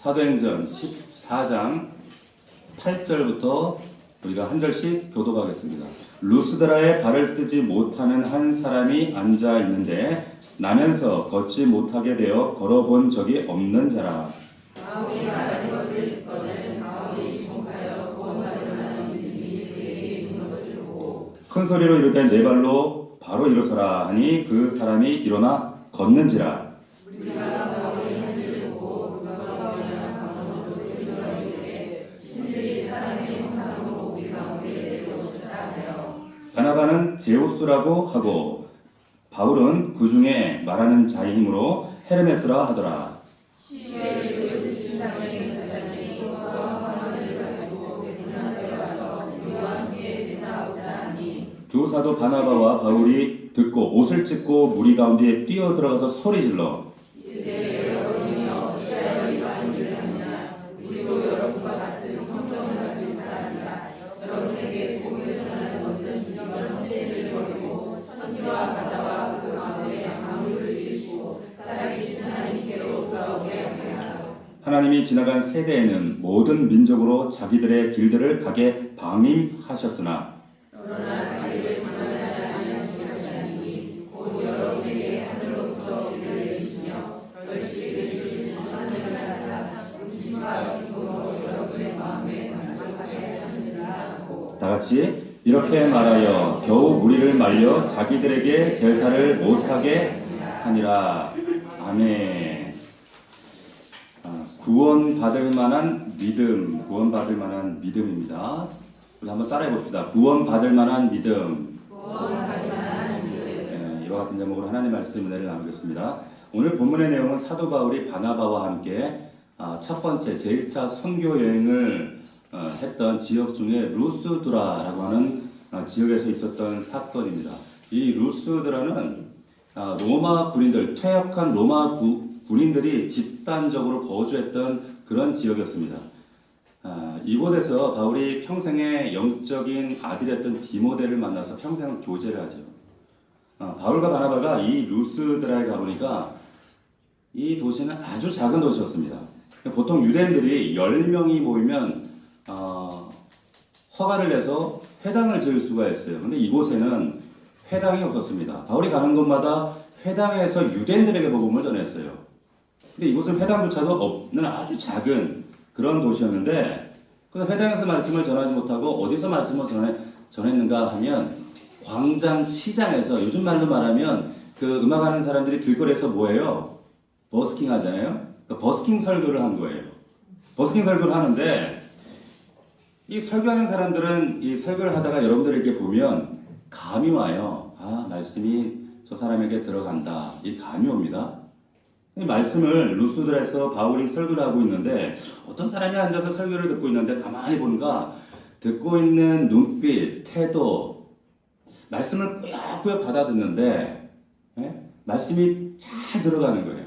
사도행전 14장 8절부터 우리가 한 절씩 교독하겠습니다. 루스드라에 발을 쓰지 못하는 한 사람이 앉아 있는데 나면서 걷지 못하게 되어 걸어본 적이 없는 자라. 바울이 말하는 것을 듣고는 바울이 주목하여 구원받을 만한 믿음이 그에게 있는 것을 보고 큰 소리로 이르되 네 발로 바로 일어서라 하니 그 사람이 일어나 걷는지라. 우리가 바울이 한 일을 보고 누가 바울이나 바울은 소리가 이르되 신들이 사람의 형상으로 우리 가운데 내려오셨다 하여 바나바는 제우스라고 하고 바울은 그 중에 말하는 자의 힘으로 헤르메스라 하더라. 시외 제우스 신당의 사장이 소와 화환을 가지고 베드로에 와서 우리와 함께 제사하고자 하니 두 사도 바나바와 바울이 듣고 옷을 찢고 무리 가운데에 뛰어 들어가서 소리질러 이르되 여러분이 어찌하여 이러한 일을 하느냐 우리도 여러분과 같은 성경을 가진 사람이라 여러분에게 복음을 전하는 것은 이런 헛되이를 버리고 천지와 바다와 그 가운데 만물을 지으시고 살아계신 하나님께로 돌아오게 하리라. 하나님이 지나간 세대에는 모든 민족으로 자기들의 길들을 가게 방임하셨으나 그러나 자기를 지나가지 아니하시니 곧 여러분에게 하늘로부터 우리를 내리시며 결실을 주시는 하나님을 하사 음식과 기쁨으로 여러분의 마음에 만족하게 하시니라 하고 다 같이 이렇게 말하여 겨우 무리를 말려 자기들에게 제사를 못하게 하니라. 아멘. 구원받을 만한 믿음, 구원받을 만한 믿음입니다. 우리 한번 따라해 봅시다. 구원받을 만한 믿음. 네, 이와 같은 제목으로 하나님 말씀 은혜를 나누겠습니다. 오늘 본문의 내용은 사도 바울이 바나바와 함께 첫 번째 제1차 선교 여행을 했던 지역 중에 루스드라라고 하는 지역에서 있었던 사건입니다. 이 루스드라는 로마 군인들, 퇴역한 로마 군인들이 집단적으로 거주했던 그런 지역이었습니다. 이곳에서 바울이 평생의 영적인 아들이었던 디모데를 만나서 평생을 교제를 하죠. 바울과 바나바가 이 루스드라에 가보니까 이 도시는 아주 작은 도시였습니다. 보통 유대인들이 10명이 모이면 허가를 내서 회당을 지을 수가 있어요. 근데 이곳에는 회당이 없었습니다. 바울이 가는 곳마다 회당에서 유대인들에게 복음을 전했어요. 근데 이곳은 회당조차도 없는 아주 작은 그런 도시였는데, 그래서 회당에서 말씀을 전하지 못하고 어디서 말씀을 전했는가 하면 광장 시장에서, 요즘 말로 말하면 그 음악하는 사람들이 길거리에서 뭐예요? 버스킹 하잖아요. 그러니까 버스킹 설교를 한 거예요. 버스킹 설교를 하는데 이 설교하는 사람들은 이 설교를 하다가 여러분들에게 보면 감이 와요. 말씀이 저 사람에게 들어간다. 이 감이 옵니다. 이 말씀을 루스드라에서 바울이 설교를 하고 있는데 어떤 사람이 앉아서 설교를 듣고 있는데 가만히 보니까 듣고 있는 눈빛, 태도, 말씀을 꾸역꾸역 받아듣는데 말씀이 잘 들어가는 거예요.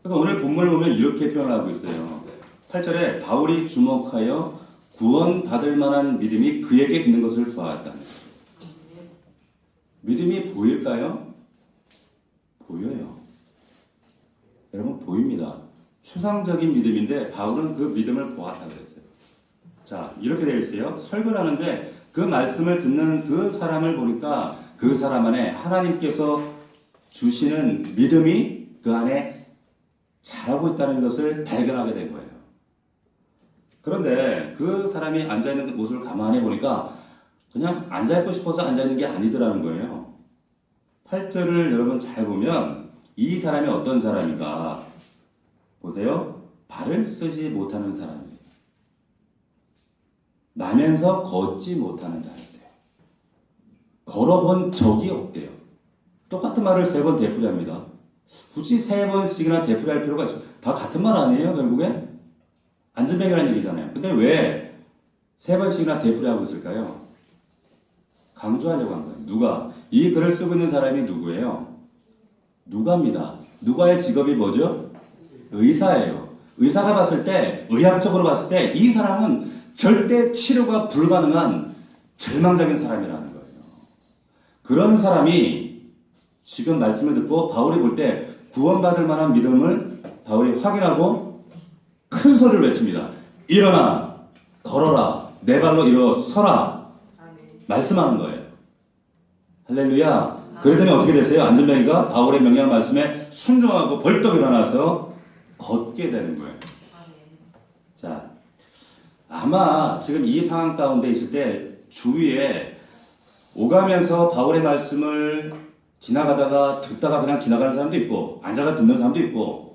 그래서 오늘 본문을 보면 이렇게 표현을 하고 있어요. 8절에 바울이 주목하여 구원받을 만한 믿음이 그에게 있는 것을 보았다. 믿음이 보일까요? 보여요. 여러분, 보입니다. 추상적인 믿음인데 바울은 그 믿음을 보았다 그랬어요. 자, 이렇게 되어 있어요. 설교를 하는데 그 말씀을 듣는 그 사람을 보니까 그 사람 안에 하나님께서 주시는 믿음이 그 안에 자라고 있다는 것을 발견하게 된 거예요. 그런데 그 사람이 앉아있는 모습을 가만히 보니까 그냥 앉아있고 싶어서 앉아있는 게 아니더라는 거예요. 8절을 여러분 잘 보면 이 사람이 어떤 사람인가 보세요. 발을 쓰지 못하는 사람이에요. 나면서 걷지 못하는 자인데요. 걸어본 적이 없대요. 똑같은 말을 3번 되풀이합니다. 굳이 3번씩이나 되풀이할 필요가 있어요. 다 같은 말 아니에요, 결국엔? 안전뱅이라는 얘기잖아요. 근데 왜 3번씩이나 되풀이하고 있을까요? 강조하려고 한 거예요. 누가? 이 글을 쓰고 있는 사람이 누구예요? 누가입니다. 누가의 직업이 뭐죠? 의사예요. 의사가 봤을 때, 의학적으로 봤을 때 이 사람은 절대 치료가 불가능한 절망적인 사람이라는 거예요. 그런 사람이 지금 말씀을 듣고 바울이 볼 때 구원받을 만한 믿음을 바울이 확인하고 큰 소리를 외칩니다. 일어나, 걸어라, 내 발로 일어서라. 말씀하는 거예요. 할렐루야. 그랬더니 어떻게 되세요? 안전뱅이가 바울의 명령 말씀에 순종하고 벌떡 일어나서 걷게 되는 거예요. 자, 아마 지금 이 상황 가운데 있을 때 주위에 오가면서 바울의 말씀을 지나가다가 듣다가 그냥 지나가는 사람도 있고, 앉아가 듣는 사람도 있고,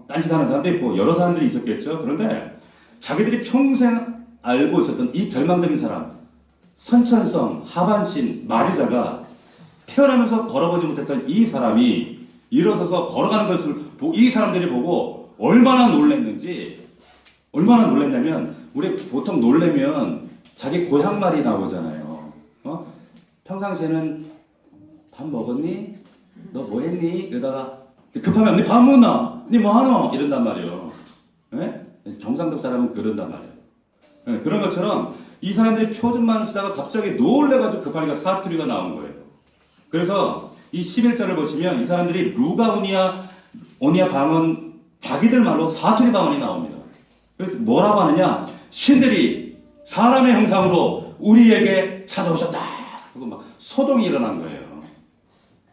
딴짓하는 사람도 있고, 여러 사람들이 있었겠죠. 그런데 자기들이 평생 알고 있었던 이 절망적인 사람, 선천성, 하반신, 마비자가 태어나면서 걸어보지 못했던 이 사람이 일어서서 걸어가는 것을 이 사람들이 보고 얼마나 놀랐는지, 얼마나 놀랐냐면, 우리 보통 놀래면 자기 고향말이 나오잖아요. 평상시에는 밥 먹었니? 너 뭐 했니? 이러다가 급하면 니 밥 먹나? 니 뭐 하노? 이런단 말이에요. 네? 경상도 사람은 그런단 말이에요. 네, 그런 것처럼 이 사람들이 표준만 쓰다가 갑자기 놀래가지고 급하니까 사투리가 나온 거예요. 그래서 이 11절을 보시면 이 사람들이 오니아 방언, 자기들 말로 사투리 방언이 나옵니다. 그래서 뭐라고 하느냐? 신들이 사람의 형상으로 우리에게 찾아오셨다. 그리고 막 소동이 일어난 거예요.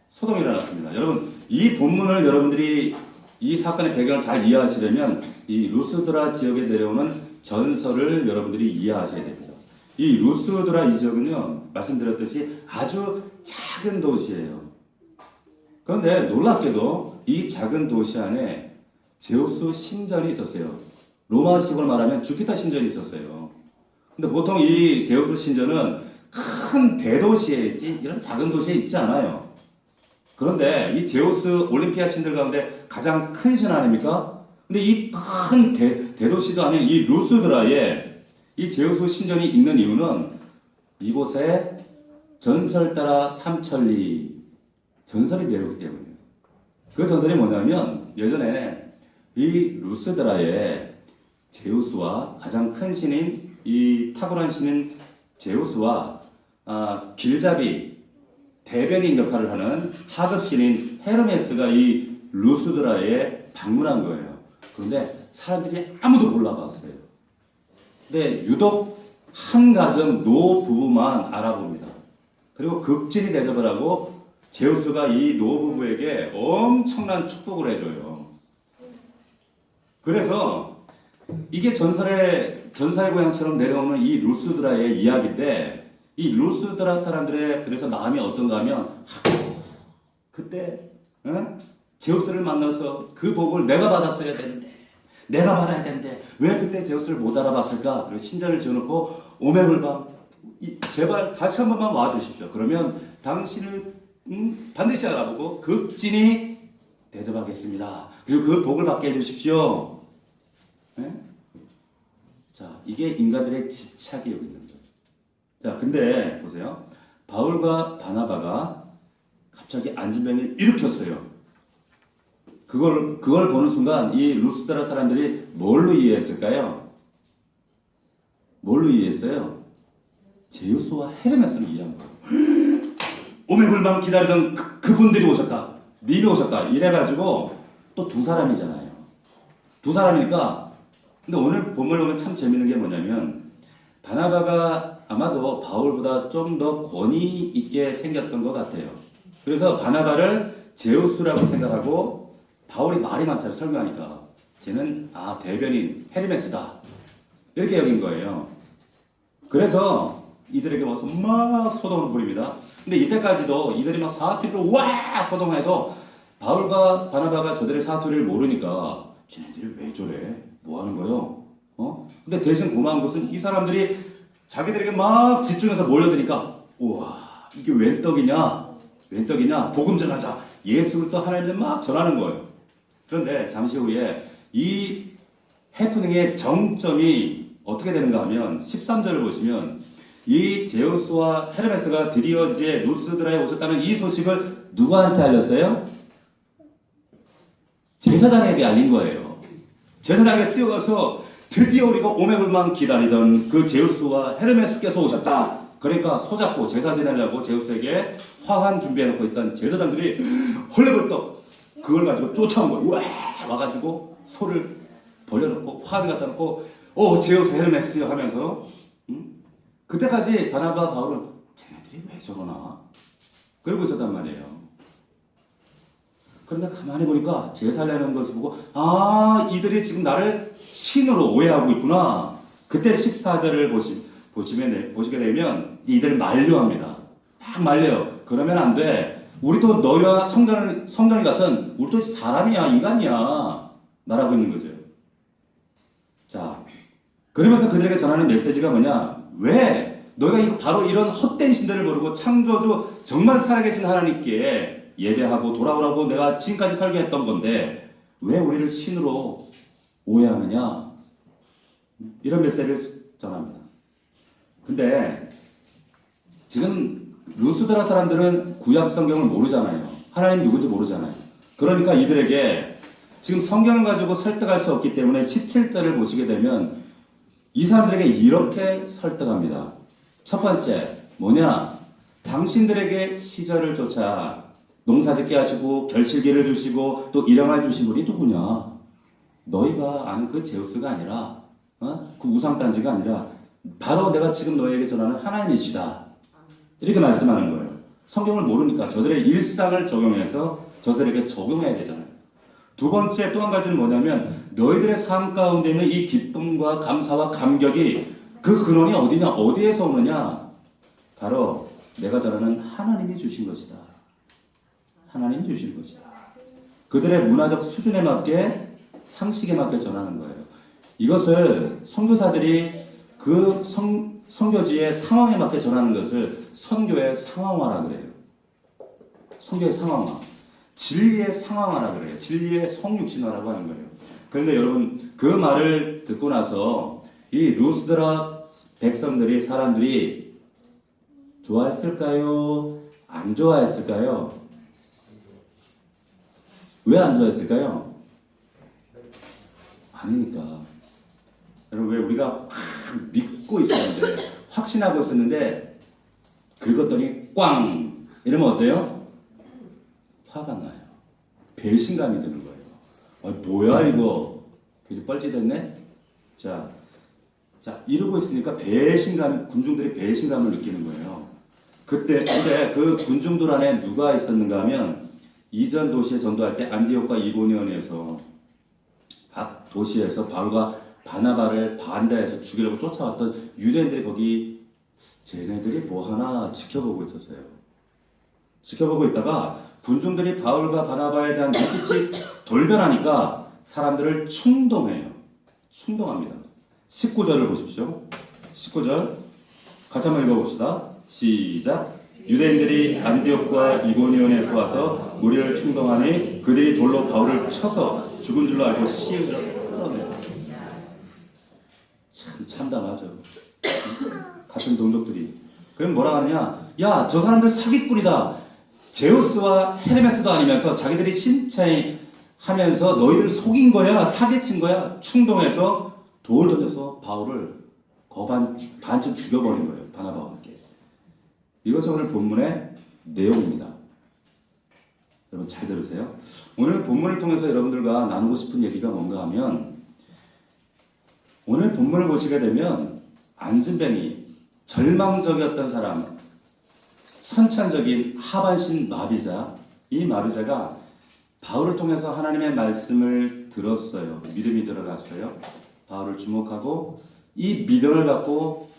소동이 일어났습니다. 여러분, 이 본문을 여러분들이 이 사건의 배경을 잘 이해하시려면 이 루스드라 지역에 내려오는 전설을 여러분들이 이해하셔야 됩니다. 이 루스드라 이 지역은요, 말씀드렸듯이 아주 작은 도시예요. 그런데 놀랍게도 이 작은 도시 안에 제우스 신전이 있었어요. 로마식으로 말하면 주피터 신전이 있었어요. 근데 보통 이 제우스 신전은 큰 대도시에 있지, 이런 작은 도시에 있지 않아요. 그런데 이 제우스 올림피아 신들 가운데 가장 큰 신 아닙니까? 근데 이 큰 대도시도 아닌 이 루스드라에 이 제우스 신전이 있는 이유는 이곳에 전설 따라 삼천리 전설이 내려오기 때문이에요. 그 전설이 뭐냐면 예전에 이 루스드라에 제우스와 가장 큰 신인 이 탁월한 신인 제우스와 길잡이 대변인 역할을 하는 하급 신인 헤르메스가 이 루스드라에 방문한 거예요. 그런데 사람들이 아무도 몰라봤어요. 근데 유독 한 가정 노부부만 알아봅니다. 그리고 극진히 대접을 하고 제우스가 이 노부부에게 엄청난 축복을 해줘요. 그래서 이게 전설의 고향처럼 내려오는 이 루스드라의 이야기인데, 이 루스드라 사람들의 그래서 마음이 어떤가 하면, 그때 제우스를 만나서 그 복을 내가 받았어야 되는데, 내가 받아야 되는데 왜 그때 제우스를 못 알아봤을까? 그리고 신전을 지어놓고 오매불망 제발 같이 한 번만 와주십시오. 그러면 당신을 반드시 알아보고 극진히 대접하겠습니다. 그리고 그 복을 받게 해주십시오. 네? 자, 이게 인간들의 집착이 여기 있는 거예요. 자, 근데 보세요. 바울과 바나바가 갑자기 안진병을 일으켰어요. 그걸 보는 순간 이 루스드라 사람들이 뭘로 이해했을까요? 뭘로 이해했어요? 제우스와 헤르메스로 이해한 거예요. 오매불망 기다리던 그분들이 오셨다. 님이 오셨다. 이래가지고 또 두 사람이잖아요. 두 사람이니까. 근데 오늘 본문을 보면 참 재밌는 게 뭐냐면 바나바가 아마도 바울보다 좀 더 권위 있게 생겼던 것 같아요. 그래서 바나바를 제우스라고 생각하고 바울이 말이 많잖아요. 설명하니까. 쟤는 대변인 헤르메스다. 이렇게 여긴 거예요. 그래서 이들에게 와서 막 소동을 부립니다. 근데 이때까지도 이들이 막 사투리로 와 소동해도 바울과 바나바가 저들의 사투리를 모르니까 쟤네들이 왜 저래? 뭐 하는 거요? 근데 대신 고마운 것은 이 사람들이 자기들에게 막 집중해서 몰려드니까 우와 이게 웬 떡이냐? 복음 전하자. 예수를 또 하나님을 막 전하는 거예요. 그런데 잠시 후에 이 해프닝의 정점이 어떻게 되는가 하면 13절을 보시면 이 제우스와 헤르메스가 드디어 이제 루스드라에 오셨다는 이 소식을 누구한테 알렸어요? 제사장에게 알린 거예요. 제사장에게 뛰어가서 드디어 우리가 오매불망 기다리던 그 제우스와 헤르메스께서 오셨다. 그러니까 손잡고 제사 지내려고 제우스에게 화환 준비해놓고 있던 제사장들이 헐레벌떡 그걸 가지고 쫓아온 거예요. 우와 와가지고 소를 벌려놓고 화환 갖다 놓고 제우스 헤르메스 하면서 그때까지 바나바 바울은 쟤네들이 왜 저러나 그러고 있었단 말이에요. 그런데 가만히 보니까 제사라는 것을 보고 이들이 지금 나를 신으로 오해하고 있구나. 그때 14절을 보시게 되면 이들을 만류합니다. 막 말려요. 그러면 안 돼. 우리도 너희와 성경이 같은 우리도 사람이야, 인간이야. 말하고 있는 거죠. 자, 그러면서 그들에게 전하는 메시지가 뭐냐? 왜 너희가 바로 이런 헛된 신들을 모르고 창조주 정말 살아계신 하나님께 예배하고 돌아오라고 내가 지금까지 설교했던 건데 왜 우리를 신으로 오해하느냐? 이런 메시지를 전합니다. 근데 지금 루스드라 사람들은 구약 성경을 모르잖아요. 하나님 누군지 모르잖아요. 그러니까 이들에게 지금 성경을 가지고 설득할 수 없기 때문에 17절을 보시게 되면 이 사람들에게 이렇게 설득합니다. 첫 번째 뭐냐? 당신들에게 시절을 쫓아 농사짓게 하시고 결실기를 주시고 또 일용할 주신 분이 누구냐? 너희가 아는 그 제우스가 아니라 그 우상단지가 아니라 바로 내가 지금 너희에게 전하는 하나님이시다. 이렇게 말씀하는 거예요. 성경을 모르니까 저들의 일상을 적용해서 저들에게 적용해야 되잖아요. 두 번째 또 한 가지는 뭐냐면 너희들의 삶 가운데 있는 이 기쁨과 감사와 감격이 그 근원이 어디냐? 어디에서 오느냐? 바로 내가 전하는 하나님이 주신 것이다. 하나님이 주신 것이다. 그들의 문화적 수준에 맞게 상식에 맞게 전하는 거예요. 이것을 선교사들이 그 선교지의 상황에 맞게 전하는 것을 선교의 상황화라 그래요. 선교의 상황화. 진리의 상황화라 그래요. 진리의 성육신화라고 하는 거예요. 그런데 여러분 그 말을 듣고 나서 이 루스드라 백성들이 사람들이 좋아했을까요? 안 좋아했을까요? 왜 안 좋아했을까요? 아니니까. 여러분 왜 우리가 확 믿고 있었는데 확신하고 있었는데 긁었더니 꽝 이러면 어때요? 화가 나요. 배신감이 드는 거예요. 뭐야 이거 괜히 뻘짓했네. 자 이러고 있으니까 군중들이 배신감을 느끼는 거예요. 근데 그 군중들 안에 누가 있었는가 하면 이전 도시에 전도할 때 안디옥과 이고니온에서 각 도시에서 바울과 바나바를 반대해서 죽이려고 쫓아왔던 유대인들이 거기 쟤네들이 뭐 하나 지켜보고 있었어요. 지켜보고 있다가 군중들이 바울과 바나바에 대한 눈빛이 돌변하니까 사람들을 충동해요. 충동합니다. 19절을 보십시오. 19절 같이 한번 읽어봅시다. 시작. 유대인들이 안디옥과 이고니온에서 와서 무리를 충동하니 그들이 돌로 바울을 쳐서 죽은 줄로 알고 시위를 끌어내요. 참 참담하죠. 같은 동족들이. 그럼 뭐라 하느냐? 야, 저 사람들 사기꾼이다. 제우스와 헤르메스도 아니면서 자기들이 신차에 하면서 너희들 속인 거야, 사기친 거야. 충동해서 돌 던져서 바울을 반쯤 죽여버린 거예요. 바나바와 함께. 이것이 오늘 본문의 내용입니다. 여러분 잘 들으세요. 오늘 본문을 통해서 여러분들과 나누고 싶은 얘기가 뭔가 하면 오늘 본문을 보시게 되면 안진뱅이, 절망적이었던 사람, 선천적인 하반신 마비자, 이 마비자가 바울을 통해서 하나님의 말씀을 들었어요. 믿음이 들어갔어요. 바울을 주목하고 이 믿음을 받고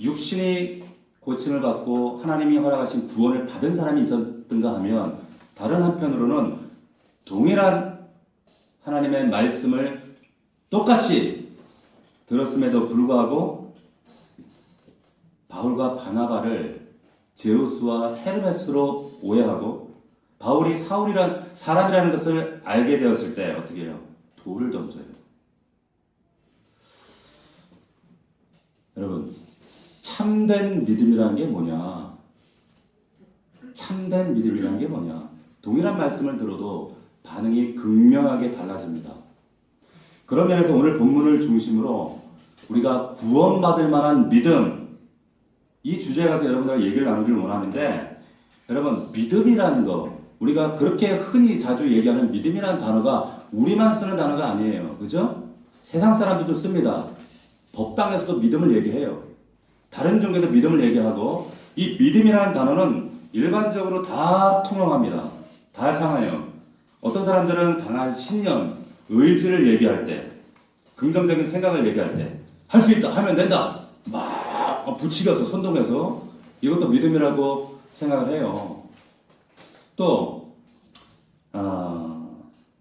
육신이 고침을 받고 하나님이 허락하신 구원을 받은 사람이 있었던가 하면 다른 한편으로는 동일한 하나님의 말씀을 똑같이 들었음에도 불구하고 바울과 바나바를 제우스와 헤르메스로 오해하고 바울이 사울이란 사람이라는 것을 알게 되었을 때 어떻게 해요? 돌을 던져요. 여러분 참된 믿음이라는 게 뭐냐? 참된 믿음이라는 게 뭐냐? 동일한 말씀을 들어도 반응이 극명하게 달라집니다. 그런 면에서 오늘 본문을 중심으로 우리가 구원받을 만한 믿음, 이 주제에 가서 여러분들과 얘기를 나누기를 원하는데 여러분 믿음이라는 거 우리가 그렇게 흔히 자주 얘기하는 믿음이라는 단어가 우리만 쓰는 단어가 아니에요. 그죠? 세상 사람들도 씁니다. 법당에서도 믿음을 얘기해요. 다른 종교도 믿음을 얘기하고, 이 믿음이라는 단어는 일반적으로 다 통용합니다. 다 상해요. 어떤 사람들은 강한 신념, 의지를 얘기할 때, 긍정적인 생각을 얘기할 때, 할 수 있다, 하면 된다, 막 부추겨서 선동해서 이것도 믿음이라고 생각을 해요. 또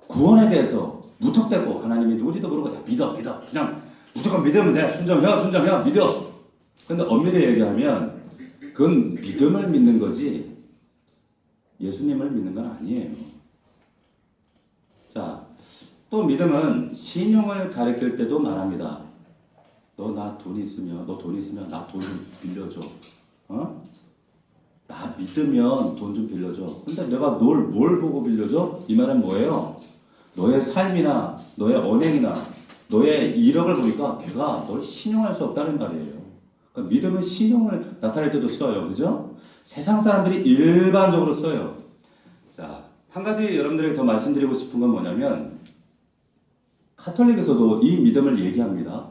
구원에 대해서 무턱대고 하나님이 누구지도 모르고 야, 믿어 그냥 무조건 믿으면 돼, 순정해 믿어. 근데 엄밀히 얘기하면 그건 믿음을 믿는 거지 예수님을 믿는 건 아니에요. 자, 또 믿음은 신용을 가리킬 때도 말합니다. 너 돈 있으면 나 돈 좀 빌려줘. 나 믿으면 돈 좀 빌려줘. 근데 내가 뭘 보고 빌려줘? 이 말은 뭐예요? 너의 삶이나 너의 언행이나 너의 이력을 보니까 내가 널 신용할 수 없다는 말이에요. 그러니까 믿음은 신용을 나타낼 때도 써요. 그죠? 세상 사람들이 일반적으로 써요. 자, 한 가지 여러분들에게 더 말씀드리고 싶은 건 뭐냐면 카톨릭에서도 이 믿음을 얘기합니다.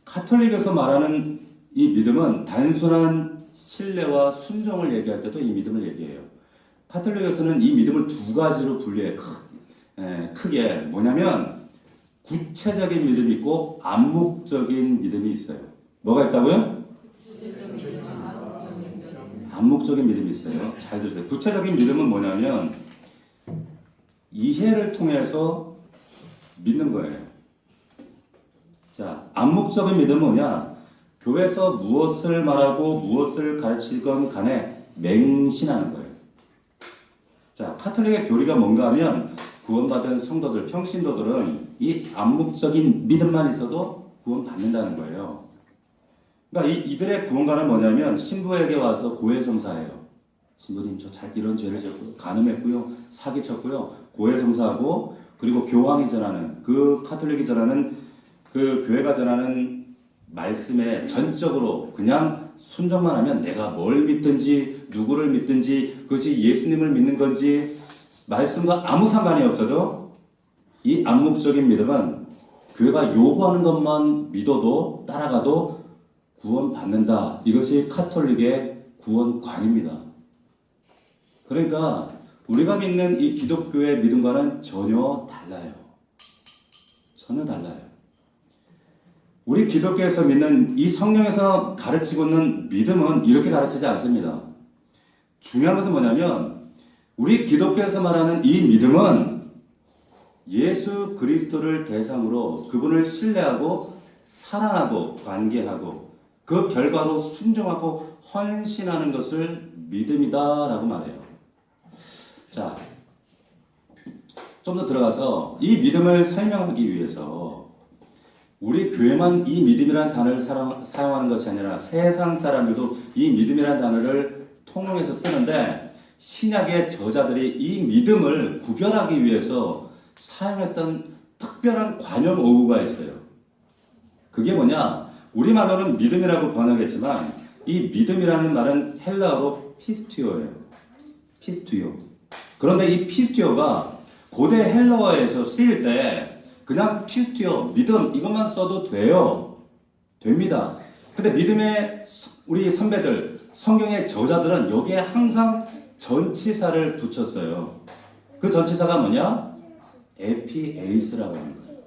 카톨릭에서 말하는 이 믿음은 단순한 신뢰와 순종을 얘기할 때도 이 믿음을 얘기해요. 카톨릭에서는 이 믿음을 두 가지로 분류해. 크게 뭐냐면 구체적인 믿음이 있고 암묵적인 믿음이 있어요. 뭐가 있다고요? 암묵적인 믿음이 있어요. 잘 들으세요. 구체적인 믿음은 뭐냐면 이해를 통해서 믿는 거예요. 자, 암묵적인 믿음은 뭐냐? 교회에서 무엇을 말하고 무엇을 가르치건 간에 맹신하는 거예요. 자, 카톨릭의 교리가 뭔가 하면 구원받은 성도들, 평신도들은 이 암묵적인 믿음만 있어도 구원받는다는 거예요. 그러니까 이들의 구원관은 뭐냐면 신부에게 와서 고해성사해요. 신부님 저 이런 죄를 졌고요. 간음했고요. 사기쳤고요. 고해성사하고 그리고 교황이 전하는 그 카톨릭이 전하는 그 교회가 전하는 말씀에 전적으로 그냥 순종만 하면 내가 뭘 믿든지 누구를 믿든지 그것이 예수님을 믿는 건지 말씀과 아무 상관이 없어도 이 암묵적인 믿음은 교회가 요구하는 것만 믿어도 따라가도 구원받는다. 이것이 카톨릭의 구원관입니다. 그러니까 우리가 믿는 이 기독교의 믿음과는 전혀 달라요. 전혀 달라요. 우리 기독교에서 믿는 이 성경에서 가르치고 있는 믿음은 이렇게 가르치지 않습니다. 중요한 것은 뭐냐면 우리 기독교에서 말하는 이 믿음은 예수 그리스도를 대상으로 그분을 신뢰하고 사랑하고 관계하고 그 결과로 순종하고 헌신하는 것을 믿음이다라고 말해요. 자, 좀 더 들어가서 이 믿음을 설명하기 위해서 우리 교회만 이 믿음이라는 단어를 사용하는 것이 아니라 세상 사람들도 이 믿음이라는 단어를 통용해서 쓰는데 신약의 저자들이 이 믿음을 구별하기 위해서 사용했던 특별한 관용 어구가 있어요. 그게 뭐냐? 우리말로는 믿음이라고 번역했지만 이 믿음이라는 말은 헬라어로 피스티오예요. 피스티오. 그런데 이 피스티오가 고대 헬라어에서 쓰일 때 그냥 피스티오, 믿음 이것만 써도 돼요. 됩니다. 근데 믿음의 우리 선배들, 성경의 저자들은 여기에 항상 전치사를 붙였어요. 그 전치사가 뭐냐? 에피에이스라고 하는 거예요.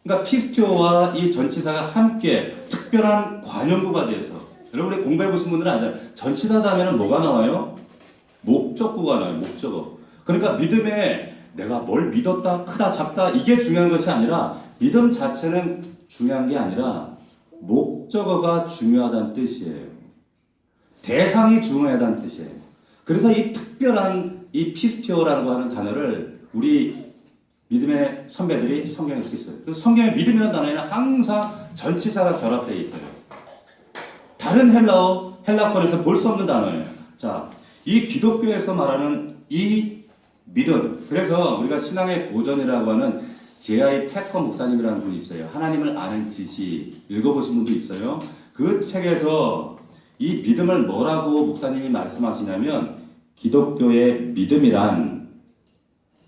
그러니까 피스티오와 이 전치사가 함께 특별한 관용구가 돼서 여러분이 공부해보신 분들은 알잖아요. 전치사 다음에는 뭐가 나와요? 목적구가 나와요. 목적어. 그러니까 믿음에 내가 뭘 믿었다, 크다, 작다 이게 중요한 것이 아니라 믿음 자체는 중요한 게 아니라 목적어가 중요하다는 뜻이에요. 대상이 중요하다는 뜻이에요. 그래서 이 특별한 이 피스티오라고 하는 단어를 우리 믿음의 선배들이 성경에 이렇게 써요. 그래서 성경에 믿음이라는 단어에는 항상 전치사가 결합되어 있어요. 다른 헬라권에서 볼 수 없는 단어예요. 자, 이 기독교에서 말하는 이 믿음. 그래서 우리가 신앙의 고전이라고 하는 J.I. 패커 목사님이라는 분이 있어요. 하나님을 아는 지시 읽어보신 분도 있어요. 그 책에서 이 믿음을 뭐라고 목사님이 말씀하시냐면 기독교의 믿음이란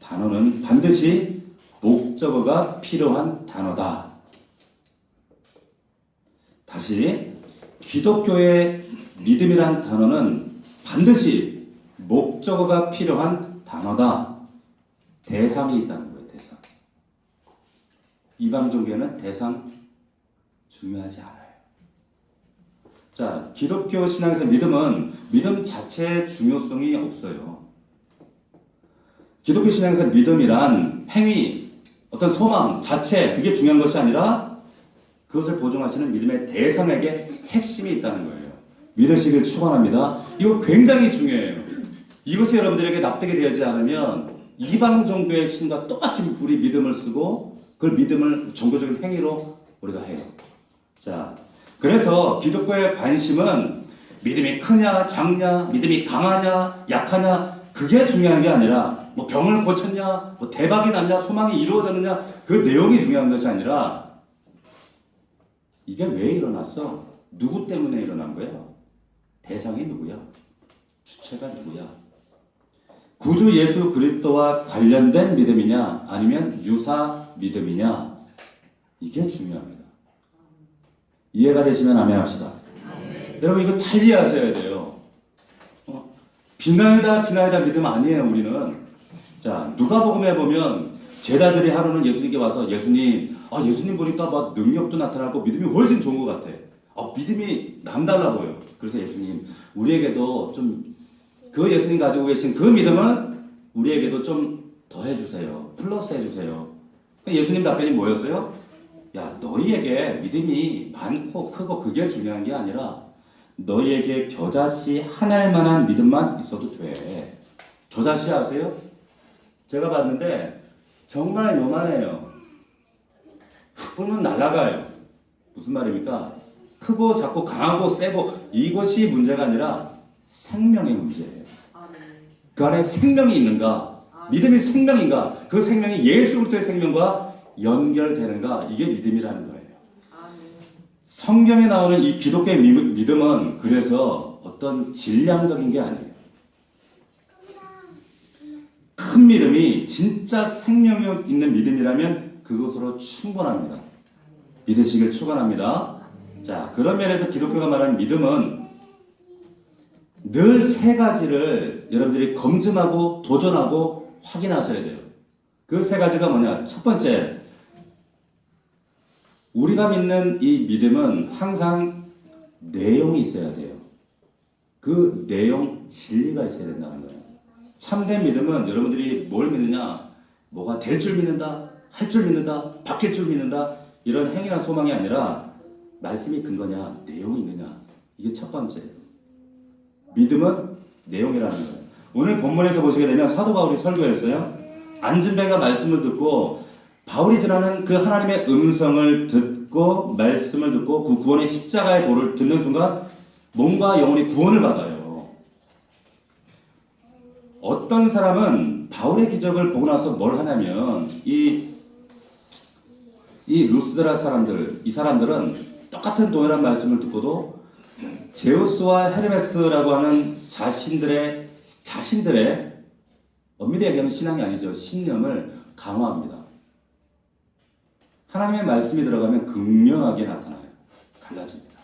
단어는 반드시 목적어가 필요한 단어다. 다시, 기독교의 믿음이란 단어는 반드시 목적어가 필요한 단어다. 대상이 있다는 거예요. 대상. 이방 종교에는 대상 중요하지 않아요. 자, 기독교 신앙에서 믿음은 믿음 자체의 중요성이 없어요. 기독교 신앙에서 믿음이란 행위, 어떤 소망 자체, 그게 중요한 것이 아니라 그것을 보증하시는 믿음의 대상에게 핵심이 있다는 거예요. 믿으시길 축원합니다. 이거 굉장히 중요해요. 이것이 여러분들에게 납득이 되지 않으면 이방 종교의 신과 똑같이 우리 믿음을 쓰고 그걸 믿음을 종교적인 행위로 우리가 해요. 자, 그래서 기독교의 관심은 믿음이 크냐 작냐, 믿음이 강하냐 약하냐, 그게 중요한 게 아니라 뭐 병을 고쳤냐, 뭐 대박이 났냐, 소망이 이루어졌느냐, 그 내용이 중요한 것이 아니라 이게 왜 일어났어? 누구 때문에 일어난 거야? 대상이 누구야? 주체가 누구야? 구주 예수 그리스도와 관련된 믿음이냐 아니면 유사 믿음이냐, 이게 중요합니다. 이해가 되시면 아멘 합시다. 여러분 이거 잘 이해하셔야 돼요. 비나이다 믿음 아니에요. 우리는. 자, 누가복음에 보면 제자들이 하루는 예수님께 와서 예수님 보니까 막 능력도 나타나고 믿음이 훨씬 좋은 것 같아. 믿음이 남달라 보여. 그래서 예수님, 우리에게도 좀 그 예수님 가지고 계신 그 믿음을 우리에게도 좀 더해주세요. 플러스 해주세요. 예수님 답변이 뭐였어요? 야, 너희에게 믿음이 많고 크고 그게 중요한 게 아니라 너희에게 겨자씨 한 알만한 믿음만 있어도 돼. 겨자씨 아세요? 제가 봤는데 정말 요만해요. 훅 불면 날아가요. 무슨 말입니까? 크고 작고 강하고 세고 이것이 문제가 아니라 생명의 문제예요. 그 안에 생명이 있는가? 믿음이 생명인가? 그 생명이 예수 그리스도의 생명과 연결되는가? 이게 믿음이라는 거예요. 성경에 나오는 이 기독교의 믿음은 그래서 어떤 질량적인 게 아니에요. 큰 믿음이 진짜 생명력 있는 믿음이라면 그것으로 충분합니다. 믿으시길 축원합니다. 자, 그런 면에서 기독교가 말하는 믿음은 늘 세 가지를 여러분들이 검증하고 도전하고 확인하셔야 돼요. 그 세 가지가 뭐냐? 첫 번째, 우리가 믿는 이 믿음은 항상 내용이 있어야 돼요. 그 내용, 진리가 있어야 된다는 거예요. 참된 믿음은 여러분들이 뭘 믿느냐, 뭐가 될 줄 믿는다, 할 줄 믿는다, 바뀔 줄 믿는다, 이런 행위나 소망이 아니라 말씀이 근거냐, 내용이 있느냐, 이게 첫 번째예요. 믿음은 내용이라는 거예요. 오늘 본문에서 보시게 되면 사도 바울이 설교했어요. 앉은 배가 말씀을 듣고 바울이 전하는 그 하나님의 음성을 듣고 말씀을 듣고 그 구원의 십자가의 도를 듣는 순간 몸과 영혼이 구원을 받아요. 어떤 사람은 바울의 기적을 보고 나서 뭘 하냐면 이 루스드라 사람들, 이 사람들은 똑같은 동일한 말씀을 듣고도 제우스와 헤르메스라고 하는 자신들의 엄밀히 얘기하면 신앙이 아니죠. 신념을 강화합니다. 하나님의 말씀이 들어가면 극명하게 나타나요. 갈라집니다.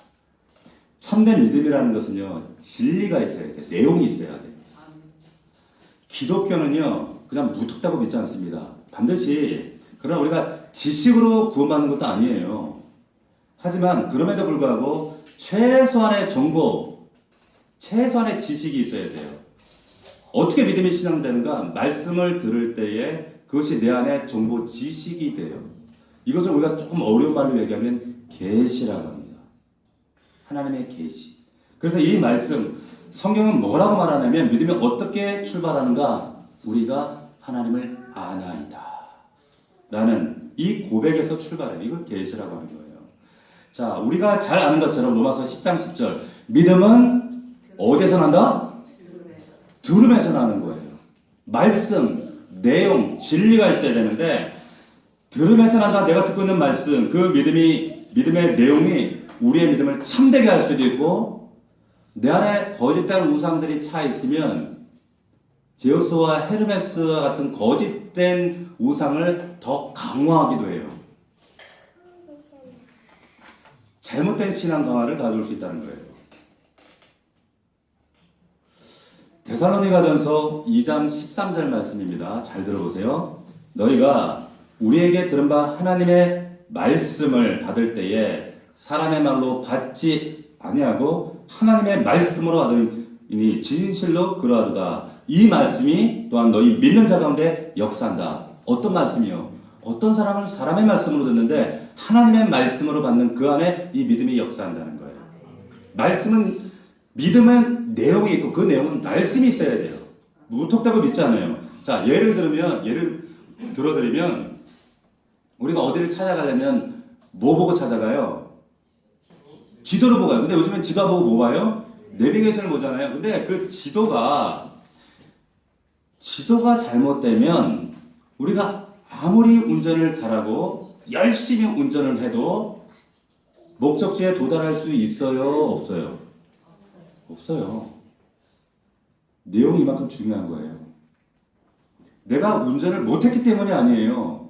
참된 믿음이라는 것은요, 진리가 있어야 돼. 내용이 있어야 돼. 기독교는요, 그냥 무턱대고 믿지 않습니다. 반드시, 그러나 우리가 지식으로 구원받는 것도 아니에요. 하지만 그럼에도 불구하고 최소한의 정보, 최소한의 지식이 있어야 돼요. 어떻게 믿음이 신앙되는가? 말씀을 들을 때에 그것이 내 안에 정보, 지식이 돼요. 이것을 우리가 조금 어려운 말로 얘기하면 계시라고 합니다. 하나님의 계시. 그래서 이 말씀, 성경은 뭐라고 말하냐면 믿음이 어떻게 출발하는가? 우리가 하나님을 아나이다 라는 이 고백에서 출발해요. 이걸 계시라고 하는 거예요. 자, 우리가 잘 아는 것처럼 로마서 10장 10절, 믿음은 어디에서 난다? 들음에서 나는 거예요. 말씀, 내용, 진리가 있어야 되는데 들음에서 난다. 내가 듣고 있는 말씀, 그 믿음의 내용이 우리의 믿음을 참되게 할 수도 있고 내 안에 거짓된 우상들이 차 있으면 제우스와 헤르메스와 같은 거짓된 우상을 더 강화하기도 해요. 잘못된 신앙 강화를 가져올 수 있다는 거예요. 데살로니가전서 2장 13절 말씀입니다. 잘 들어보세요. 너희가 우리에게 들은 바 하나님의 말씀을 받을 때에 사람의 말로 받지 아니하고 하나님의 말씀으로 받으니 진실로 그러하도다. 이 말씀이 또한 너희 믿는 자 가운데 역사한다. 어떤 말씀이요? 어떤 사람은 사람의 말씀으로 듣는데 하나님의 말씀으로 받는 그 안에 이 믿음이 역사한다는 거예요. 믿음은 내용이 있고 그 내용은 말씀이 있어야 돼요. 무턱대고 믿지 않아요. 자, 예를 들어드리면 우리가 어디를 찾아가려면 뭐 보고 찾아가요? 지도를 보고 가요. 근데 요즘엔 지도 보고 뭐 봐요? 내비게이션을 보잖아요. 근데 그 지도가 잘못되면 우리가 아무리 운전을 잘하고 열심히 운전을 해도 목적지에 도달할 수 있어요? 없어요? 없어요. 내용이 이만큼 중요한 거예요. 내가 운전을 못했기 때문이 아니에요.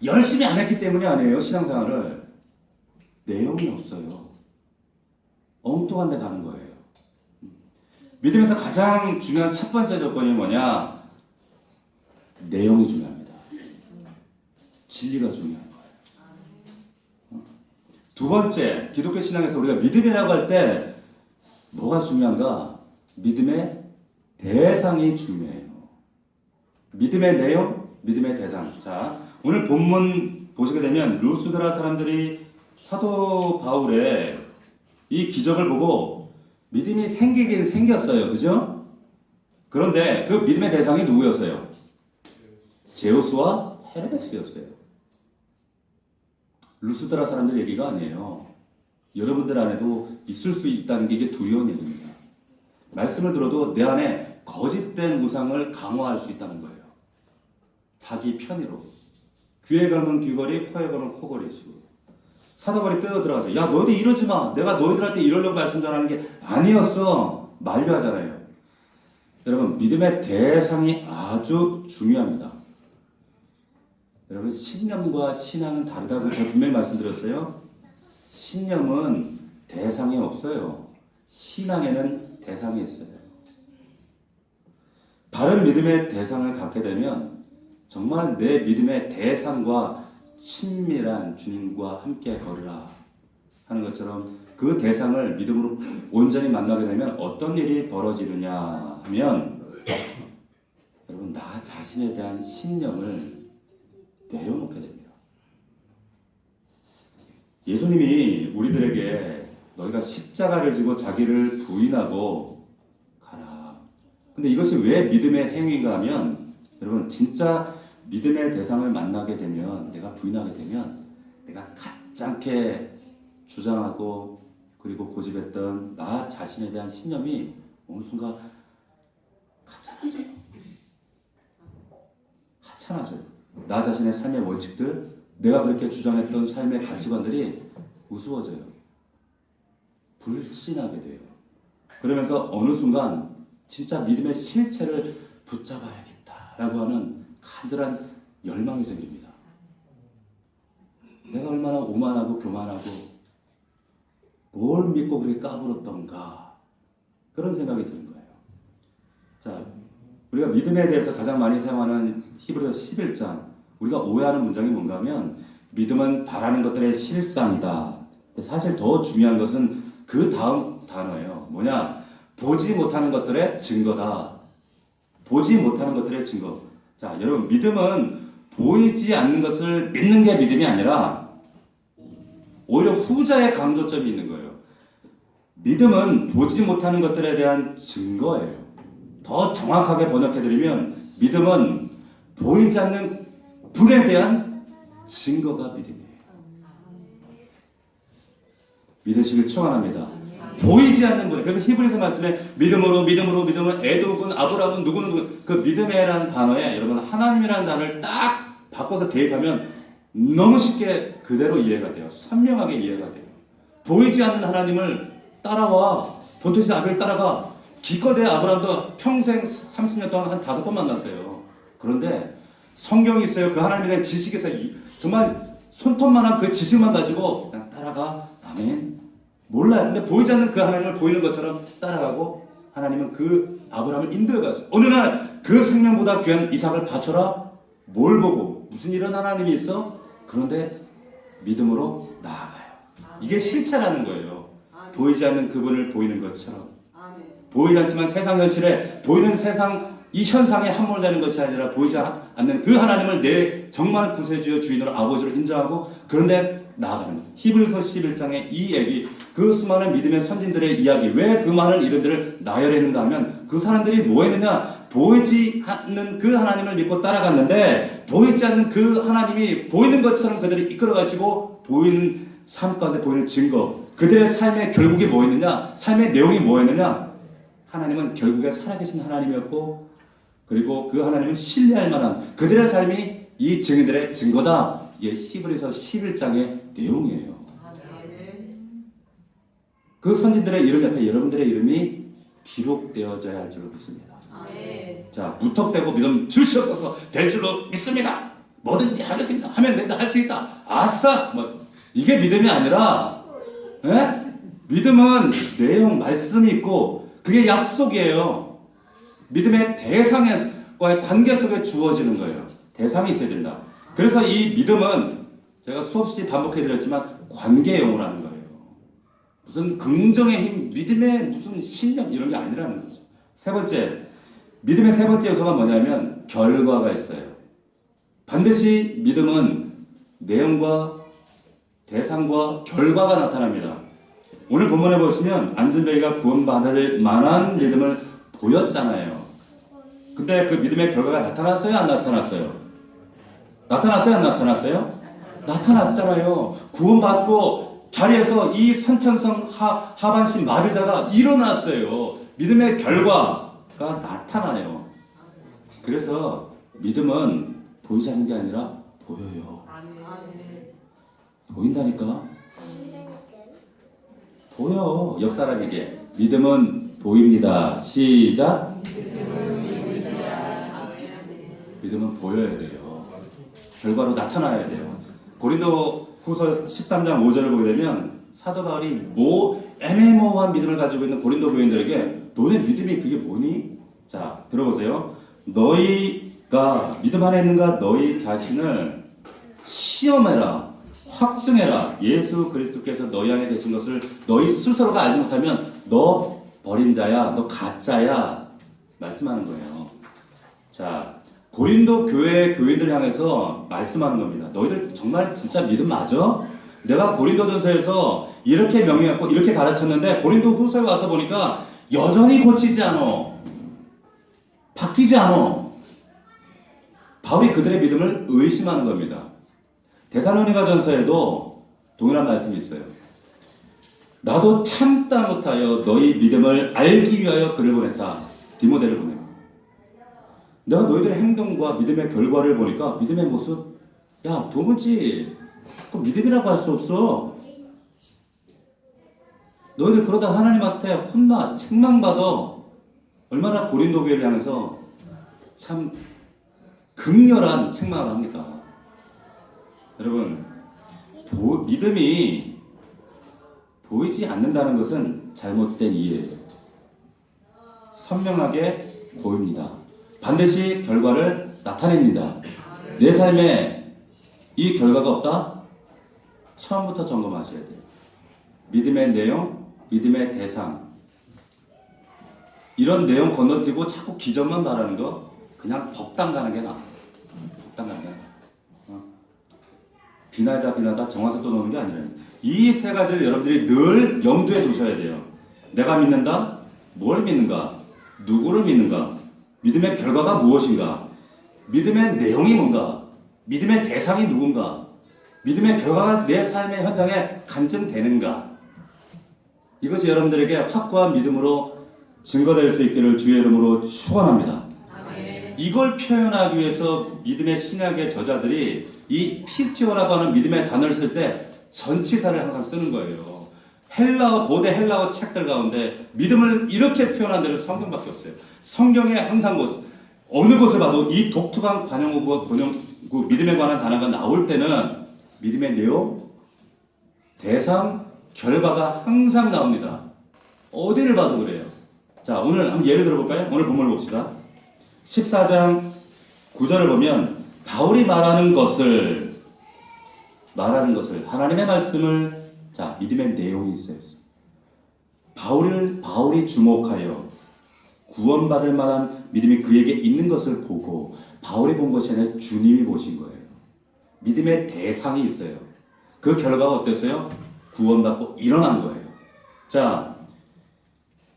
열심히 안 했기 때문이 아니에요. 신앙생활을. 내용이 없어요. 엉뚱한 데 가는 거예요. 믿음에서 가장 중요한 첫 번째 조건이 뭐냐? 내용이 중요합니다. 진리가 중요한 거예요. 두 번째, 기독교 신앙에서 우리가 믿음이라고 할 때 뭐가 중요한가? 믿음의 대상이 중요해요. 믿음의 내용, 믿음의 대상. 자, 오늘 본문 보시게 되면 루스드라 사람들이 사도 바울의 이 기적을 보고 믿음이 생기긴 생겼어요. 그죠? 그런데 그 믿음의 대상이 누구였어요? 제우스와 헤르메스였어요. 루스드라 사람들 얘기가 아니에요. 여러분들 안에도 있을 수 있다는 게 이게 두려운 얘기입니다. 말씀을 들어도 내 안에 거짓된 우상을 강화할 수 있다는 거예요. 자기 편의로. 귀에 걸면 귀걸이, 코에 걸면 코걸이 식으로. 사도바울이 뜯어 들어가죠. 야, 너희들 이러지 마. 내가 너희들한테 이러려고 말씀 전하는 게 아니었어. 만류하잖아요. 여러분, 믿음의 대상이 아주 중요합니다. 여러분, 신념과 신앙은 다르다고 제가 분명히 말씀드렸어요. 신념은 대상이 없어요. 신앙에는 대상이 있어요. 바른 믿음의 대상을 갖게 되면 정말 내 믿음의 대상과 친밀한 주님과 함께 걸으라 하는 것처럼 그 대상을 믿음으로 온전히 만나게 되면 어떤 일이 벌어지느냐 하면 여러분, 나 자신에 대한 신념을 내려놓게 됩니다. 예수님이 우리들에게 너희가 십자가를 지고 자기를 부인하고 가라. 근데 이것이 왜 믿음의 행위인가 하면 여러분, 진짜 믿음의 대상을 만나게 되면, 내가 부인하게 되면 내가 가짜게 주장하고 그리고 고집했던 나 자신에 대한 신념이 어느 순간 하찮아져요. 하찮아져요. 나 자신의 삶의 원칙들, 내가 그렇게 주장했던 삶의 가치관들이 우스워져요. 불신하게 돼요. 그러면서 어느 순간 진짜 믿음의 실체를 붙잡아야겠다라고 하는 간절한 열망이 생깁니다. 내가 얼마나 오만하고 교만하고 뭘 믿고 그렇게 까불었던가, 그런 생각이 드는 거예요. 자, 우리가 믿음에 대해서 가장 많이 사용하는 히브리서 11장, 우리가 오해하는 문장이 뭔가 하면 믿음은 바라는 것들의 실상이다. 근데 사실 더 중요한 것은 그 다음 단어예요. 뭐냐? 보지 못하는 것들의 증거다. 보지 못하는 것들의 증거. 자, 여러분, 믿음은 보이지 않는 것을 믿는 게 믿음이 아니라 오히려 후자의 강조점이 있는 거예요. 믿음은 보지 못하는 것들에 대한 증거예요. 더 정확하게 번역해드리면 믿음은 보이지 않는 분에 대한 증거가 믿음이에요. 믿으시길 축원합니다. 보이지 않는 분. 그래서 히브리서 말씀에 믿음으로 에돔은 아브라함은 누구는 그 믿음이라는 단어에 여러분 하나님이라는 단어를 딱 바꿔서 대입하면 너무 쉽게 그대로 이해가 돼요. 선명하게 이해가 돼요. 보이지 않는 하나님을 따라와. 본토시 아벨 따라가. 기껏해 아브라함도 평생 30년 동안 한 5번 만났어요. 그런데 성경이 있어요. 그 하나님에 대한 지식에서 정말 손톱만한 그 지식만 가지고 그냥 따라가. 아멘. 몰라요. 근데 보이지 않는 그 하나님을 보이는 것처럼 따라가고 하나님은 그 아브라함을 인도해 갔어요. 어느 날 그 생명보다 귀한 이삭을 바쳐라. 뭘 보고 무슨 일은 하나님이 있어? 그런데 믿음으로 나아가요. 이게 실체라는 거예요. 보이지 않는 그분을 보이는 것처럼. 보이지 않지만 세상 현실에 보이는 세상 이 현상에 함몰되는 것이 아니라 보이지 않는 그 하나님을 내 정말 구세주여 주인으로 아버지로 인정하고 그런데 나아가는 거예요. 히브리서 11장의 이 얘기, 그 수많은 믿음의 선진들의 이야기, 왜 그 많은 이름들을 나열했는가 하면 그 사람들이 뭐 했느냐? 보이지 않는 그 하나님을 믿고 따라갔는데 보이지 않는 그 하나님이 보이는 것처럼 그들을 이끌어가시고 보이는 삶 가운데 보이는 증거, 그들의 삶의 결국이 뭐였느냐? 삶의 내용이 뭐였느냐? 하나님은 결국에 살아계신 하나님이었고 그리고 그 하나님은 신뢰할 만한 그들의 삶이 이 증인들의 증거다. 이게 히브리서 11장의 내용이에요. 그 선진들의 이름 옆에 여러분들의 이름이 기록되어져야 할 줄로 믿습니다. 자, 무턱대고 믿음 주시옵소서 될 줄로 믿습니다. 뭐든지 하겠습니다. 하면 된다. 할 수 있다. 아싸! 뭐 이게 믿음이 아니라 믿음은 내용, 말씀이 있고 그게 약속이에요. 믿음의 대상과의 관계 속에 주어지는 거예요. 대상이 있어야 된다. 그래서 이 믿음은 제가 수없이 반복해드렸지만 관계용어라는 거예요. 무슨 긍정의 힘, 믿음의 무슨 신념 이런 게 아니라는 거죠. 세 번째, 믿음의 세 번째 요소가 뭐냐면 결과가 있어요. 반드시 믿음은 내용과 대상과 결과가 나타납니다. 오늘 본문에 보시면 안전뱅이가 구원받을 만한 믿음을 보였잖아요. 근데 그 믿음의 결과가 나타났어요? 안 나타났어요? 나타났어요? 안 나타났어요? 나타났잖아요. 구원받고 자리에서 이 선천성 하반신 마비자가 일어났어요. 믿음의 결과가 나타나요. 그래서 믿음은 보이지 않는 게 아니라 보여요. 보인다니까. 보여. 옆사람에게 믿음은 보입니다. 시작. 믿음은 보여야 돼요. 결과로 나타나야 돼요. 고린도 후서 13장 5절을 보게 되면 사도 바울이 애매모호한 믿음을 가지고 있는 고린도 교인들에게 너네 믿음이 그게 뭐니? 자, 들어보세요. 너희가 믿음 안에 있는가? 너희 자신을 시험해라. 확증해라. 예수 그리스도께서 너희 안에 계신 것을 너희 스스로가 알지 못하면 너 버린 자야. 너 가짜야. 말씀하는 거예요. 자, 고린도 교회 교인들 향해서 말씀하는 겁니다. 너희들 정말 진짜 믿음 맞아? 내가 고린도전서에서 이렇게 명령했고 이렇게 가르쳤는데 고린도 후서에 와서 보니까 여전히 고치지 않아. 바뀌지 않아. 바울이 그들의 믿음을 의심하는 겁니다. 데살로니가 전서에도 동일한 말씀이 있어요. 나도 참다 못하여 너희 믿음을 알기 위하여 그를 보냈다. 디모데를 보내고. 내가 너희들의 행동과 믿음의 결과를 보니까 믿음의 모습, 야 도무지 그 믿음이라고 할 수 없어. 너희들 그러다 하나님한테 혼나 책망받아. 얼마나 고린도 교회를 향해서 참 극렬한 책망을 합니까? 여러분, 믿음이 보이지 않는다는 것은 잘못된 이해예요. 선명하게 보입니다. 반드시 결과를 나타냅니다. 내 삶에 이 결과가 없다? 처음부터 점검하셔야 돼요. 믿음의 내용, 믿음의 대상. 이런 내용 건너뛰고 자꾸 기적만 말하는 거 그냥 법당 가는 게 나아. 법당 가는 게 나아. 비나다 정화석도 놓는 게 아니라 이 세 가지를 여러분들이 늘 염두에 두셔야 돼요. 내가 믿는다? 뭘 믿는가? 누구를 믿는가? 믿음의 결과가 무엇인가? 믿음의 내용이 뭔가? 믿음의 대상이 누군가? 믿음의 결과가 내 삶의 현장에 간증되는가? 이것이 여러분들에게 확고한 믿음으로 증거될 수 있기를 주의 이름으로 축원합니다. 이걸 표현하기 위해서 믿음의 신약의 저자들이 이 PTO라고 하는 믿음의 단어를 쓸 때 전치사를 항상 쓰는 거예요. 헬라어, 고대 헬라어 책들 가운데 믿음을 이렇게 표현한 데는 성경밖에 없어요. 성경에 항상 어느 곳을 봐도 이 독특한 관용어구와 믿음에 관한 단어가 나올 때는 믿음의 내용, 대상, 결과가 항상 나옵니다. 어디를 봐도 그래요. 자, 오늘 한번 예를 들어볼까요? 오늘 본문을 봅시다. 14장 9절을 보면 바울이 말하는 것을 하나님의 말씀을 자 믿음의 내용이 있어요. 바울이 주목하여 구원받을 만한 믿음이 그에게 있는 것을 보고 바울이 본 것이 아니라 주님이 보신 거예요. 믿음의 대상이 있어요. 그 결과가 어땠어요? 구원받고 일어난 거예요. 자,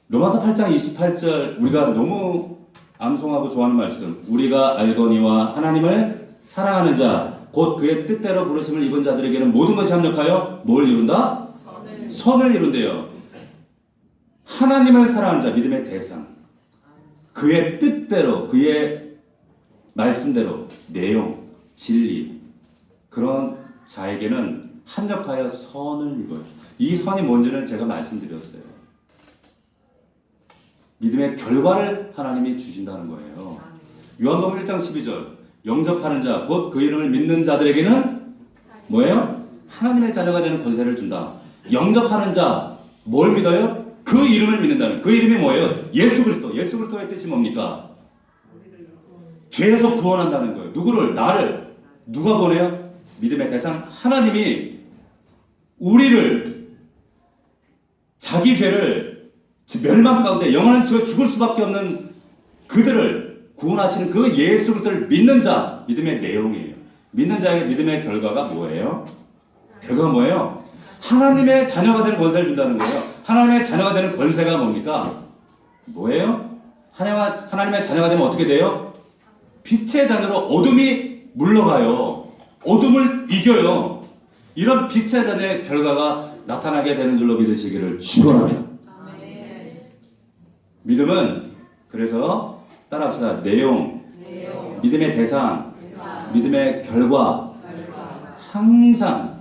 로마서 8장 28절 우리가 너무 암송하고 좋아하는 말씀. 우리가 알거니와 하나님을 사랑하는 자 곧 그의 뜻대로 부르심을 입은 자들에게는 모든 것이 합력하여 뭘 이룬다? 선을 이룬대요. 하나님을 사랑하는 자 믿음의 대상. 그의 뜻대로 그의 말씀대로 내용, 진리 그런 자에게는 합력하여 선을 이뤄요. 이 선이 뭔지는 제가 말씀드렸어요. 믿음의 결과를 하나님이 주신다는 거예요. 요한복음 1장 12절 영접하는 자, 곧 그 이름을 믿는 자들에게는 뭐예요? 하나님의 자녀가 되는 권세를 준다. 영접하는 자, 뭘 믿어요? 그 이름을 믿는다는. 그 이름이 뭐예요? 예수 그리스도. 예수 그리스도의 뜻이 뭡니까? 죄에서 구원한다는 거예요. 누구를? 나를. 누가 보내요? 믿음의 대상 하나님이 우리를 자기 죄를 멸망 가운데 영원한 죄로 죽을 수밖에 없는 그들을 구원하시는 그 예수 그리스도를 믿는 자 믿음의 내용이에요. 믿는 자의 믿음의 결과가 뭐예요? 결과가 뭐예요? 하나님의 자녀가 되는 권세를 준다는 거예요. 하나님의 자녀가 되는 권세가 뭡니까? 뭐예요? 하나님의 자녀가 되면 어떻게 돼요? 빛의 자녀로 어둠이 물러가요. 어둠을 이겨요. 이런 빛의 자녀의 결과가 나타나게 되는 줄로 믿으시기를 축원합니다. 믿음은 그래서 따라합시다. 내용, 믿음의 대상, 믿음의 결과 항상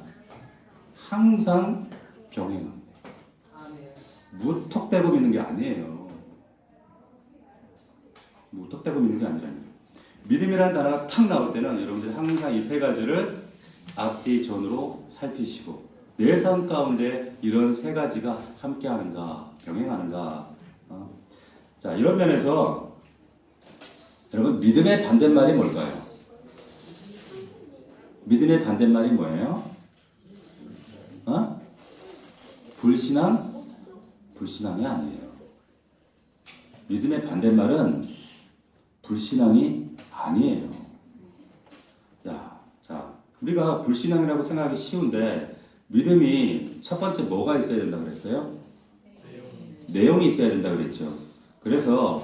병행합니다. 무턱대고 믿는 게 아니에요. 무턱대고 믿는 게 아니라요. 믿음이라는 단어가 탁 나올 때는 여러분들이 항상 이 세 가지를 앞뒤 전으로 살피시고 내 삶 가운데 이런 세 가지가 함께하는가, 병행하는가. 자, 이런 면에서 여러분 믿음의 반대말이 뭘까요? 믿음의 반대말이 뭐예요? 불신앙? 불신앙이 아니에요. 믿음의 반대말은 불신앙이 아니에요. 자, 우리가 불신앙이라고 생각하기 쉬운데 믿음이 첫 번째 뭐가 있어야 된다고 그랬어요? 내용이 있어야 된다고 그랬죠. 그래서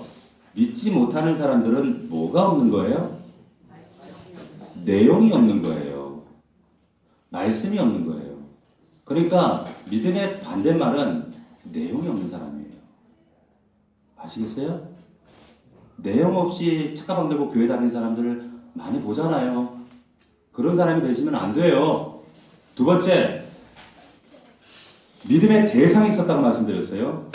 믿지 못하는 사람들은 뭐가 없는 거예요? 내용이 없는 거예요. 말씀이 없는 거예요. 그러니까 믿음의 반대말은 내용이 없는 사람이에요. 아시겠어요? 내용 없이 책가방 들고 교회 다니는 사람들을 많이 보잖아요. 그런 사람이 되시면 안 돼요. 두 번째, 믿음의 대상이 있었다고 말씀드렸어요.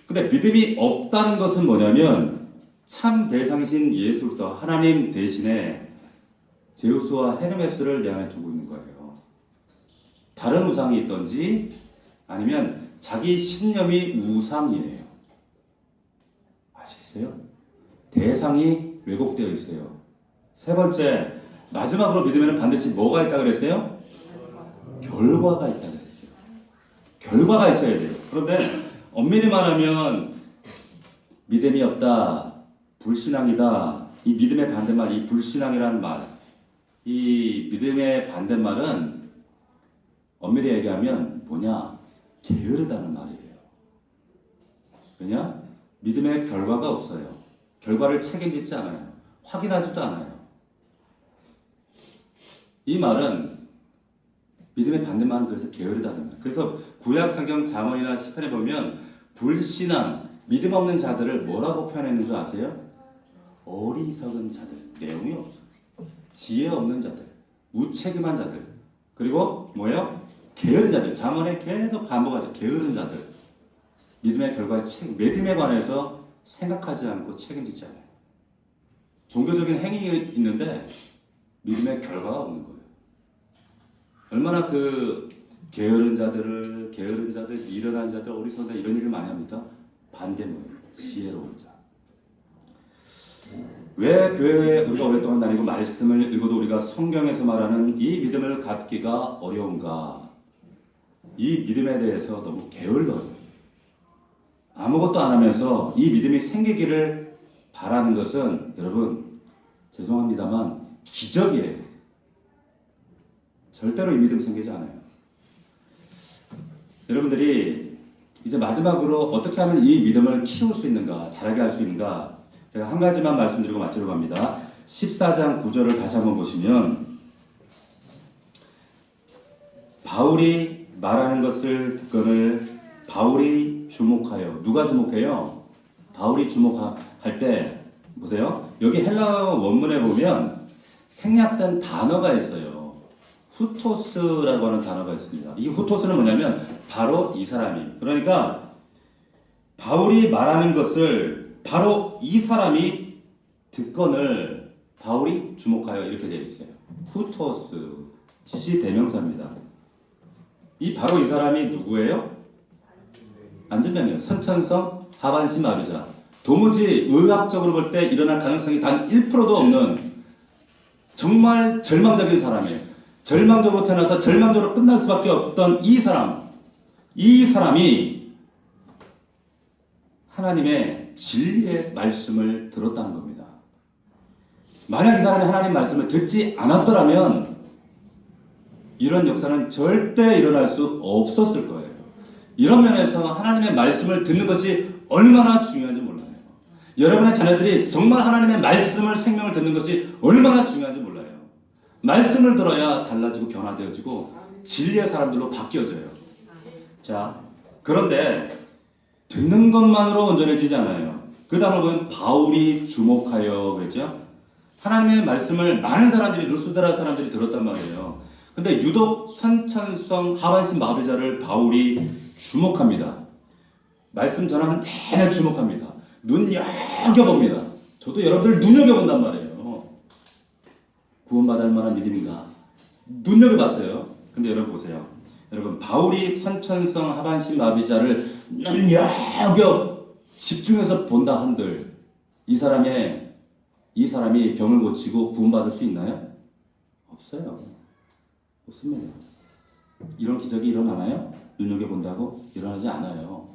근데 믿음이 없다는 것은 뭐냐면 참 대상이신 예수 그리스도 하나님 대신에 제우스와 헤르메스를 내 안에 두고 있는 거예요. 다른 우상이 있던지 아니면 자기 신념이 우상이에요. 아시겠어요? 대상이 왜곡되어 있어요. 세 번째, 마지막으로 믿음에는 반드시 뭐가 있다고 그랬어요? 결과가 있다고 그랬어요. 결과가 있어야 돼요. 그런데 엄밀히 말하면 믿음이 없다, 불신앙이다. 이 믿음의 반대말, 이 불신앙이라는 말, 이 믿음의 반대말은 엄밀히 얘기하면 뭐냐? 게으르다는 말이에요. 왜냐? 믿음의 결과가 없어요. 결과를 책임지지 않아요. 확인하지도 않아요. 이 말은 믿음의 반대말은 그래서 게으르다는 말. 그래서 구약 성경 잠언이나 시편에 보면 불신앙, 믿음 없는 자들을 뭐라고 표현했는 줄 아세요? 어리석은 자들, 내용이 없어. 지혜 없는 자들, 무책임한 자들. 그리고 뭐예요? 게으른 자들, 잠언에 계속 반복하죠. 게으른 자들. 믿음의 결과에 믿음에 관해서 생각하지 않고 책임지지 않아요. 종교적인 행위가 있는데 믿음의 결과가 없는 거예요. 얼마나 그 게으른 자들, 미련한 자들, 어리석은 자 이런 얘기를 많이 합니까? 반대문, 지혜로운 자. 왜 교회에 우리가 오랫동안 다니고 말씀을 읽어도 우리가 성경에서 말하는 이 믿음을 갖기가 어려운가? 이 믿음에 대해서 너무 게을러요. 아무것도 안 하면서 이 믿음이 생기기를 바라는 것은 여러분 죄송합니다만 기적이에요. 절대로 이 믿음 생기지 않아요. 여러분들이 이제 마지막으로 어떻게 하면 이 믿음을 키울 수 있는가, 자라게 할 수 있는가, 제가 한 가지만 말씀드리고 마치려고 합니다. 14장 9절을 다시 한번 보시면 바울이 말하는 것을 듣거늘 바울이 주목하여, 누가 주목해요? 바울이 주목할 때 보세요. 여기 헬라어 원문에 보면 생략된 단어가 있어요. 후토스라고 하는 단어가 있습니다. 이 후토스는 뭐냐면 바로 이 사람이, 그러니까 바울이 말하는 것을 바로 이 사람이 듣거늘 바울이 주목하여 이렇게 되어 있어요. 후토스, 지시대명사입니다. 이 바로 이 사람이 누구예요? 안진뱅이에요. 선천성 하반신 마비자. 도무지 의학적으로 볼 때 일어날 가능성이 단 1%도 없는 정말 절망적인 사람이에요. 절망적으로 태어나서 절망적으로 끝날 수밖에 없던 이 사람이 하나님의 진리의 말씀을 들었다는 겁니다. 만약 이 사람이 하나님 말씀을 듣지 않았더라면 이런 역사는 절대 일어날 수 없었을 거예요. 이런 면에서 하나님의 말씀을 듣는 것이 얼마나 중요한지 몰라요. 여러분의 자녀들이 정말 하나님의 말씀을, 생명을 듣는 것이 얼마나 중요한지 몰라요. 말씀을 들어야 달라지고 변화되어지고 진리의 사람들로 바뀌어져요. 자, 그런데 듣는 것만으로 온전해지지 않아요. 그 다음을 보면 바울이 주목하여 그랬죠. 하나님의 말씀을 많은 사람들이, 루스드라 사람들이 들었단 말이에요. 근데 유독 선천성 하반신 마비자를 바울이 주목합니다. 말씀 전하는 내내 주목합니다. 눈여겨봅니다. 저도 여러분들 눈여겨본단 말이에요. 구원받을 만한 믿음인가? 눈여겨봤어요. 근데 여러분 보세요. 여러분 바울이 선천성 하반신 마비자를 눈여겨 집중해서 본다 한들 이 사람이 병을 고치고 구원받을 수 있나요? 없어요. 없습니다. 이런 기적이 일어나나요? 눈여겨본다고? 일어나지 않아요.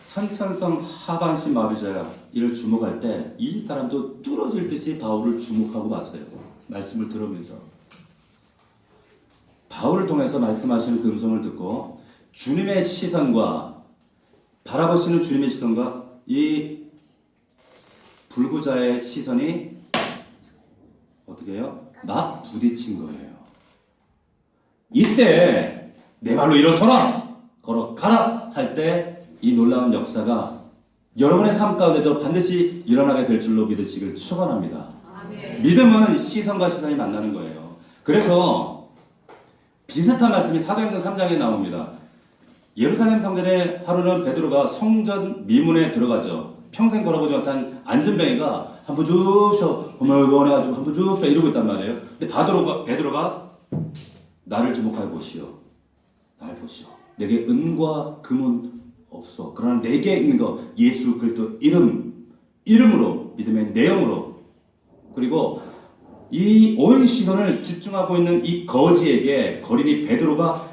선천성 하반신 마비자 이를 주목할 때 이 사람도 뚫어질 듯이 바울을 주목하고 봤어요. 말씀을 들으면서. 바울을 통해서 말씀하시는 그 음성을 듣고 주님의 시선과 바라보시는 주님의 시선과 이 불구자의 시선이 어떻게 해요? 막 부딪힌 거예요. 이때 내 발로 일어서라! 걸어가라! 할 때 이 놀라운 역사가 여러분의 삶 가운데도 반드시 일어나게 될 줄로 믿으시길 축원합니다. 믿음은 시선과 시선이 만나는 거예요. 그래서 비슷한 말씀이 사도행전 3장에 나옵니다. 예루살렘 성전에 하루는 베드로가 성전 미문에 들어가죠. 평생 걸어보지 못한 안진뱅이가 한 번 쭉 쉬어, 어머거워가지고 한 번 쭉 쉬어 이러고 있단 말이에요. 근데 베드로가 나를 주목하여 보시오. 나를 보시오. 내게 은과 금은 없어. 그러나 내게 있는 거 예수 그리스도 이름으로 믿음의 내용으로 그리고 이 온 시선을 집중하고 있는 이 거지에게 거린이 베드로가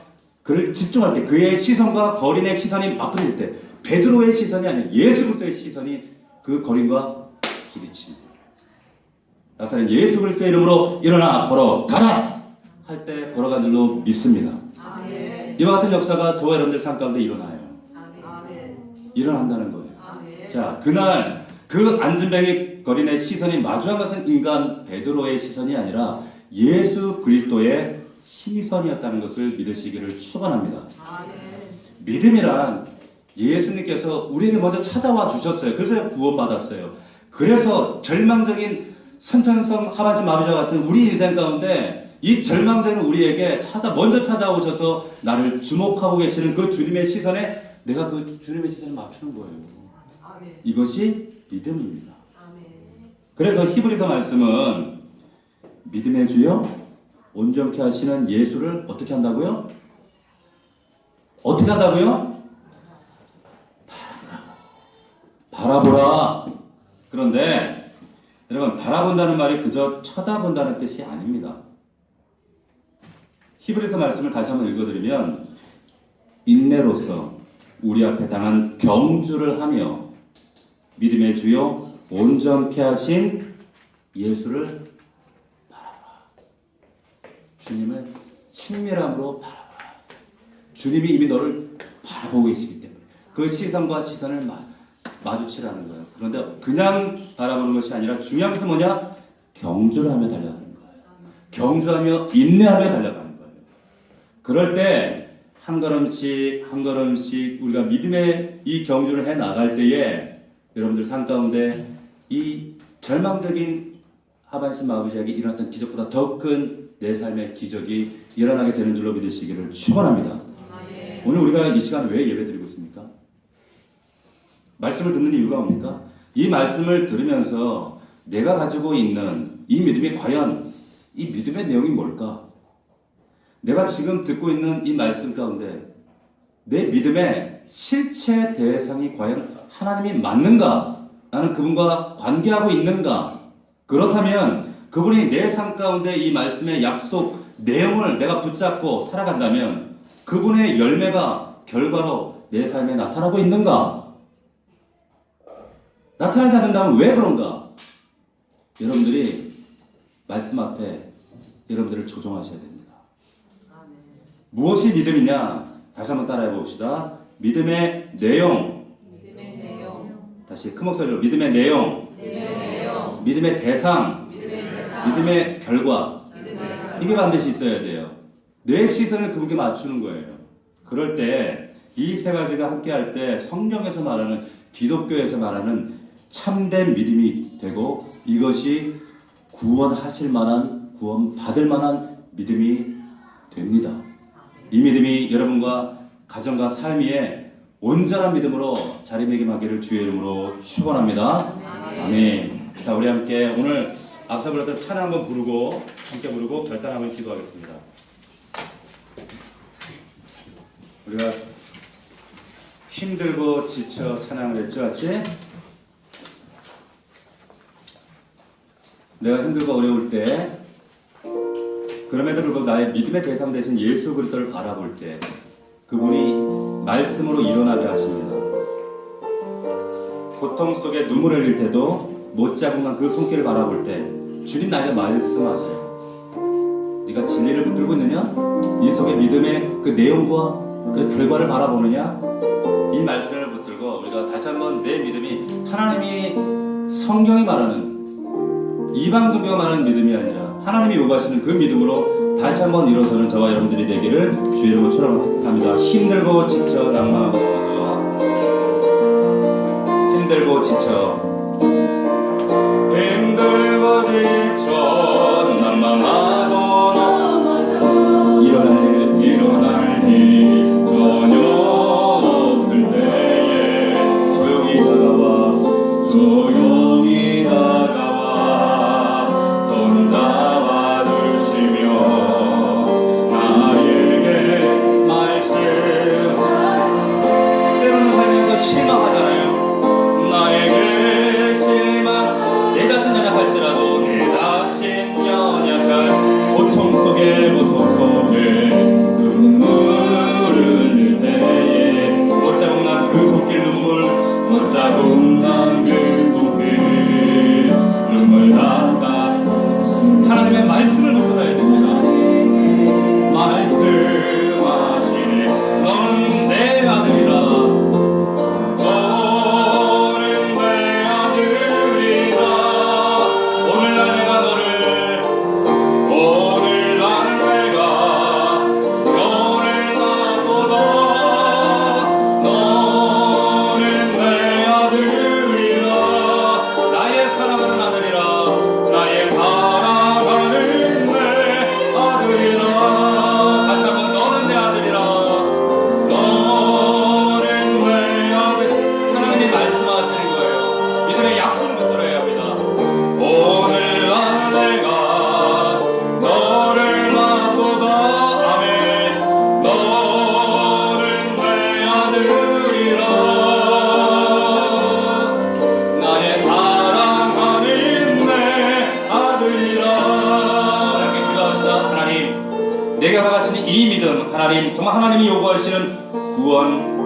그를 집중할 때 그의 시선과 거린의 시선이 맞부딪힐 때 베드로의 시선이 아니라 예수 그리스도의 시선이 그 거린과 부딪힙니다. 나사렛 예수 그리스도의 이름으로 일어나 걸어가라 할 때 걸어간 줄로 믿습니다. 아멘. 이와 같은 역사가 저와 여러분들 삶 가운데 일어나요. 아멘. 일어난다는 거예요. 아멘. 자, 그날 그 안진뱅이 거린의 시선이 마주한 것은 인간 베드로의 시선이 아니라 예수 그리스도의 시선이었다는 것을 믿으시기를 축원합니다. 아멘. 믿음이란 예수님께서 우리에게 먼저 찾아와 주셨어요. 그래서 구원받았어요. 그래서 절망적인 선천성 하반신 마비자 같은 우리 인생 가운데 이 절망자는 우리에게 먼저 찾아오셔서 나를 주목하고 계시는 그 주님의 시선에 내가 그 주님의 시선을 맞추는 거예요. 이것이 믿음입니다. 그래서 히브리서 말씀은 믿음의 주여 온전케 하시는 예수를 어떻게 한다고요? 어떻게 한다고요? 바라보라. 그런데 여러분, 바라본다는 말이 그저 쳐다본다는 뜻이 아닙니다. 히브리서 말씀을 다시 한번 읽어드리면 인내로서 우리 앞에 당한 경주를 하며 믿음의 주요 온전케 하신 예수를 바라봐. 주님을 친밀함으로 바라봐. 주님이 이미 너를 바라보고 계시기 때문에 그 시선과 시선을 마주치라는 거예요. 그런데 그냥 바라보는 것이 아니라 중요한 것은 뭐냐? 경주를 하며 달려가는 거예요. 경주하며 인내하며 달려가는 거예요. 그럴 때 한 걸음씩 한 걸음씩 우리가 믿음의 이 경주를 해 나갈 때에 여러분들 삶 가운데 이 절망적인 하반신 마부지에게 일어났던 기적보다 더 큰 내 삶의 기적이 일어나게 되는 줄로 믿으시기를 축원합니다. 오늘 우리가 이 시간 왜 예배드리고 있습니까? 말씀을 듣는 이유가 뭡니까? 이 말씀을 들으면서 내가 가지고 있는 이 믿음이 과연 이 믿음의 내용이 뭘까? 내가 지금 듣고 있는 이 말씀 가운데 내 믿음의 실체 대상이 과연 하나님이 맞는가? 나는 그분과 관계하고 있는가? 그렇다면 그분이 내 삶 가운데 이 말씀의 약속 내용을 내가 붙잡고 살아간다면 그분의 열매가 결과로 내 삶에 나타나고 있는가? 나타나지 않는다면 왜 그런가? 여러분들이 말씀 앞에 여러분들을 조정하셔야 됩니다. 무엇이 믿음이냐? 다시 한번 따라해 봅시다. 믿음의 내용. 다시 큰 목소리로 믿음의 내용. 믿음의 대상. 믿음의 결과. 이게 반드시 있어야 돼요. 내 시선을 그분께 맞추는 거예요. 그럴 때 이 세 가지가 함께 할 때 성경에서 말하는 기독교에서 말하는 참된 믿음이 되고 이것이 구원하실 만한 구원받을 만한 믿음이 됩니다. 이 믿음이 여러분과 가정과 삶 위에 온전한 믿음으로 자리매김하기를 주의 이름으로 축원합니다. 아멘. 자, 우리 함께 오늘 앞서 불렀던 찬양 한번 부르고 함께 부르고 결단 한번 기도하겠습니다. 우리가 힘들고 지쳐 찬양을 했죠, 같이? 내가 힘들고 어려울 때 그럼에도 불구하고 나의 믿음의 대상 되신 예수 그리스도를 바라볼 때 그분이 말씀으로 일어나게 하십니다. 고통 속에 눈물을 흘릴 때도 못자국한 그 손길을 바라볼 때 주님 나에게 말씀하세요. 네가 진리를 붙들고 있느냐? 네 속에 믿음의 그 내용과 그 결과를 바라보느냐? 이 말씀을 붙들고 우리가 다시 한번 내 믿음이 하나님이 성경이 말하는 이방 종교가 말하는 믿음이 아니라 하나님이 요구하시는 그 믿음으로 다시 한번 일어서는 저와 여러분들이 되기를 주의 이름으로 축원합니다. 힘들고 지쳐 낭만하고 힘들고 지쳐 낭만하고 일어날 일 전혀 없을 때에 조용히 다가와 손잡아 주시며 나에게 말씀하시네. 때로는 살면서 실망하잖아요. 나에게 실망 내 자신 연약할지라도 내 내게 허락하신 이 믿음, 하나님 정말 하나님이 요구하시는 구원,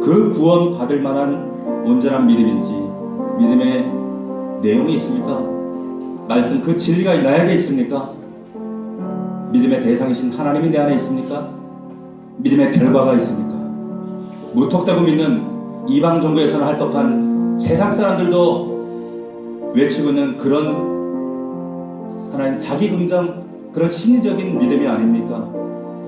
그 구원 받을 만한 온전한 믿음인지, 믿음의 내용이 있습니까? 말씀 그 진리가 나에게 있습니까? 믿음의 대상이신 하나님이 내 안에 있습니까? 믿음의 결과가 있습니까? 무턱대고 믿는 이방 종교에서는 할 법한 세상 사람들도 외치고 있는 그런 하나님 자기 긍정, 그런 심리적인 믿음이 아닙니까?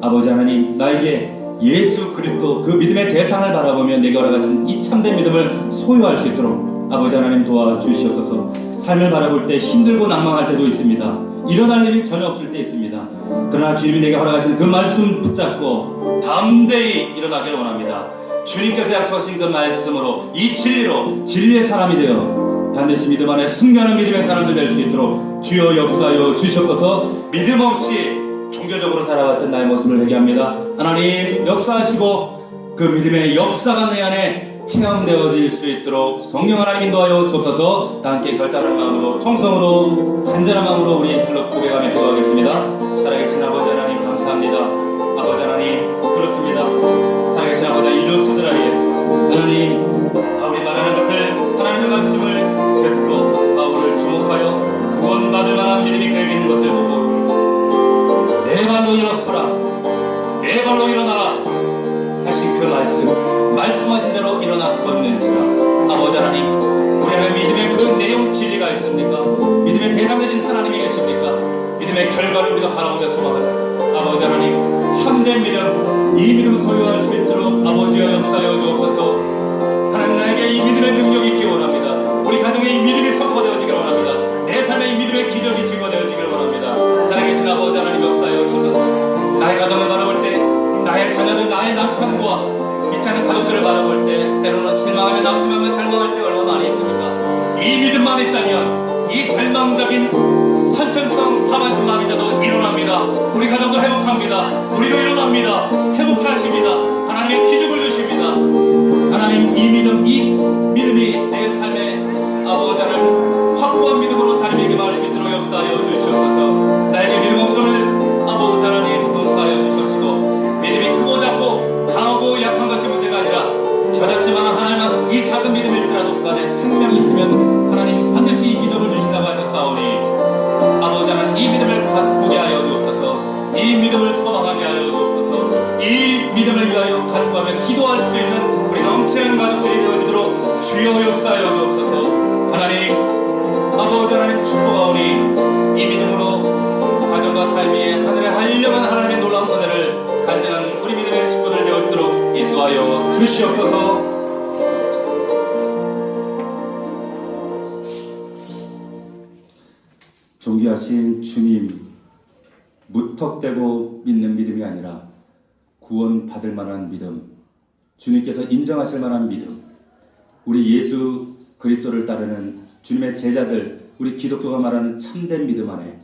아버지 하나님, 나에게 예수 그리스도 그 믿음의 대상을 바라보며 내게 허락하신 이 참된 믿음을 소유할 수 있도록 아버지 하나님 도와주시옵소서. 삶을 바라볼 때 힘들고 낭망할 때도 있습니다. 일어날 일이 전혀 없을 때 있습니다. 그러나 주님이 내게 허락하신 그 말씀 붙잡고 담대히 일어나기를 원합니다. 주님께서 약속하신 그 말씀으로, 이 진리로 진리의 사람이 되어 반드시 믿음 안에 숨겨놓은 믿음의 사람들 될 수 있도록 주여 역사하여 주시옵소서. 믿음 없이 종교적으로 살아왔던 나의 모습을 회개합니다. 하나님 역사하시고 그 믿음의 역사가 내 안에 체험되어질 수 있도록 성령 하나님 인도하여 주옵소서. 다 함께 결단한 마음으로, 통성으로, 간절한 마음으로 우리 입술로 고백하며 기도하겠습니다. 살아계신 아버지 하나님 감사합니다. 아버지 하나님 그렇습니다. 살아계신 아버지 일루스드라에 하나님 바울이 말하는 것을, 하나님의 말씀을 듣고 바울을 주목하여 구원받을 만한 믿음이 그에게 있는 것을 보고 내 발로 일어서라, 내 발로 일어나라 하신 그 말씀하신 대로 일어나 걷는지라. 아버지 하나님, 우리 안에 믿음의 그 내용 진리가 있습니까? 믿음의 대상되신 하나님이 계십니까? 믿음의 결과를 우리가 바라보며 소망합니다. 아버지 하나님, 참된 믿음, 이 믿음 소유할 수 있도록 아버지여 역사하여 주옵소서. 하나님, 나에게 이 믿음의 능력이 있기 원합니다. 우리 가정에 이 믿음이 선포되어지기를 원합니다. 내 삶에 이 믿음의 기적이 증거되어지기를 원합니다. 살아계신 아버지 하나님 역사하여 주옵소서. 나의 가정을 바라볼 때, 나의 자녀들, 나의 남편과 믿지 않는 가족들을 바라볼 때 때로는 실망하며 낙심하며 절망할 때가 얼마나 많이 있습니까? 이 믿음만 있다면 이 절망적인 선천성 파반신 마비자도 일어납니다. 우리 가정도 회복합니다. 우리도 일어납니다. 회복하십니다. 하나님의 기적을 주십니다. 하나님, 이 믿음이 내 삶에 아버지 하나님 확고한 믿음으로 자리매게 말할 수 있도록 역사하여 주시옵소서. 나에게 믿음 없음을 아버지 하나님 은사하여 주시옵시고, 믿음이 크고 작고 강하고 약한 것이 문제가 아니라 겨자씨만 하나님은 이 작은 믿음일지라도 그 안에 생명이 있으면 하나님 반드시 이 기적을 주신다고 하셨사오니 아버지 하나님, 이 믿음을 갖게 하여 주옵소서. 이 믿음을 소망하게 하여 주옵소서. 이 믿음을 위하여 간구하며 기도할 수 있는 우리 넘치는 가족들이 되어지도록 주여 역사하여 주옵소서. 하나님 아버지 하나님 축복하오니 이 믿음으로 가정과 삶 위에 하늘에 한량한 하나님의 놀라운 은혜를 간증한 우리 믿음의 식구들 되어지도록 인도하여 주시옵소서. 존귀하신 주님, 무턱대고 믿는 믿음이 아니라 구원받을 만한 믿음, 주님께서 인정하실 만한 믿음, 우리 예수 그리스도를 따르는 주님의 제자들, 우리 기독교가 말하는 참된 믿음 안에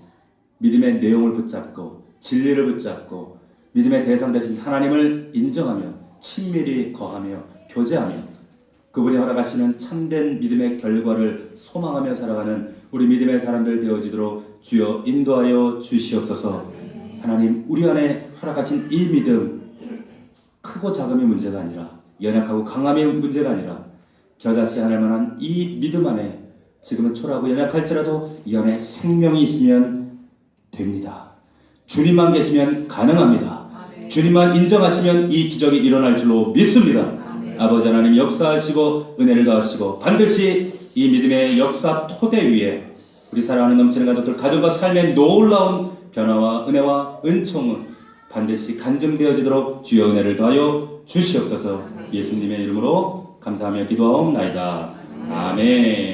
믿음의 내용을 붙잡고 진리를 붙잡고 믿음의 대상 되신 하나님을 인정하며 친밀히 거하며 교제하며 그분이 허락하시는 참된 믿음의 결과를 소망하며 살아가는 우리 믿음의 사람들 되어지도록 주여 인도하여 주시옵소서. 하나님, 우리 안에 허락하신 이 믿음, 크고 작음이 문제가 아니라, 연약하고 강함이 문제가 아니라 겨자씨 하늘 만한 이 믿음 안에 지금은 초라하고 연약할지라도 이 안에 생명이 있으면 됩니다. 주님만 계시면 가능합니다. 주님만 인정하시면 이 기적이 일어날 줄로 믿습니다. 아버지 하나님 역사하시고 은혜를 더하시고 반드시 이 믿음의 역사 토대 위에 우리 사랑하는 넘치는 가족들 가정과 삶의 놀라운 변화와 은혜와 은총은 반드시 간증되어지도록 주여 은혜를 더하여 주시옵소서. 예수님의 이름으로 감사하며 기도하옵나이다. 아멘.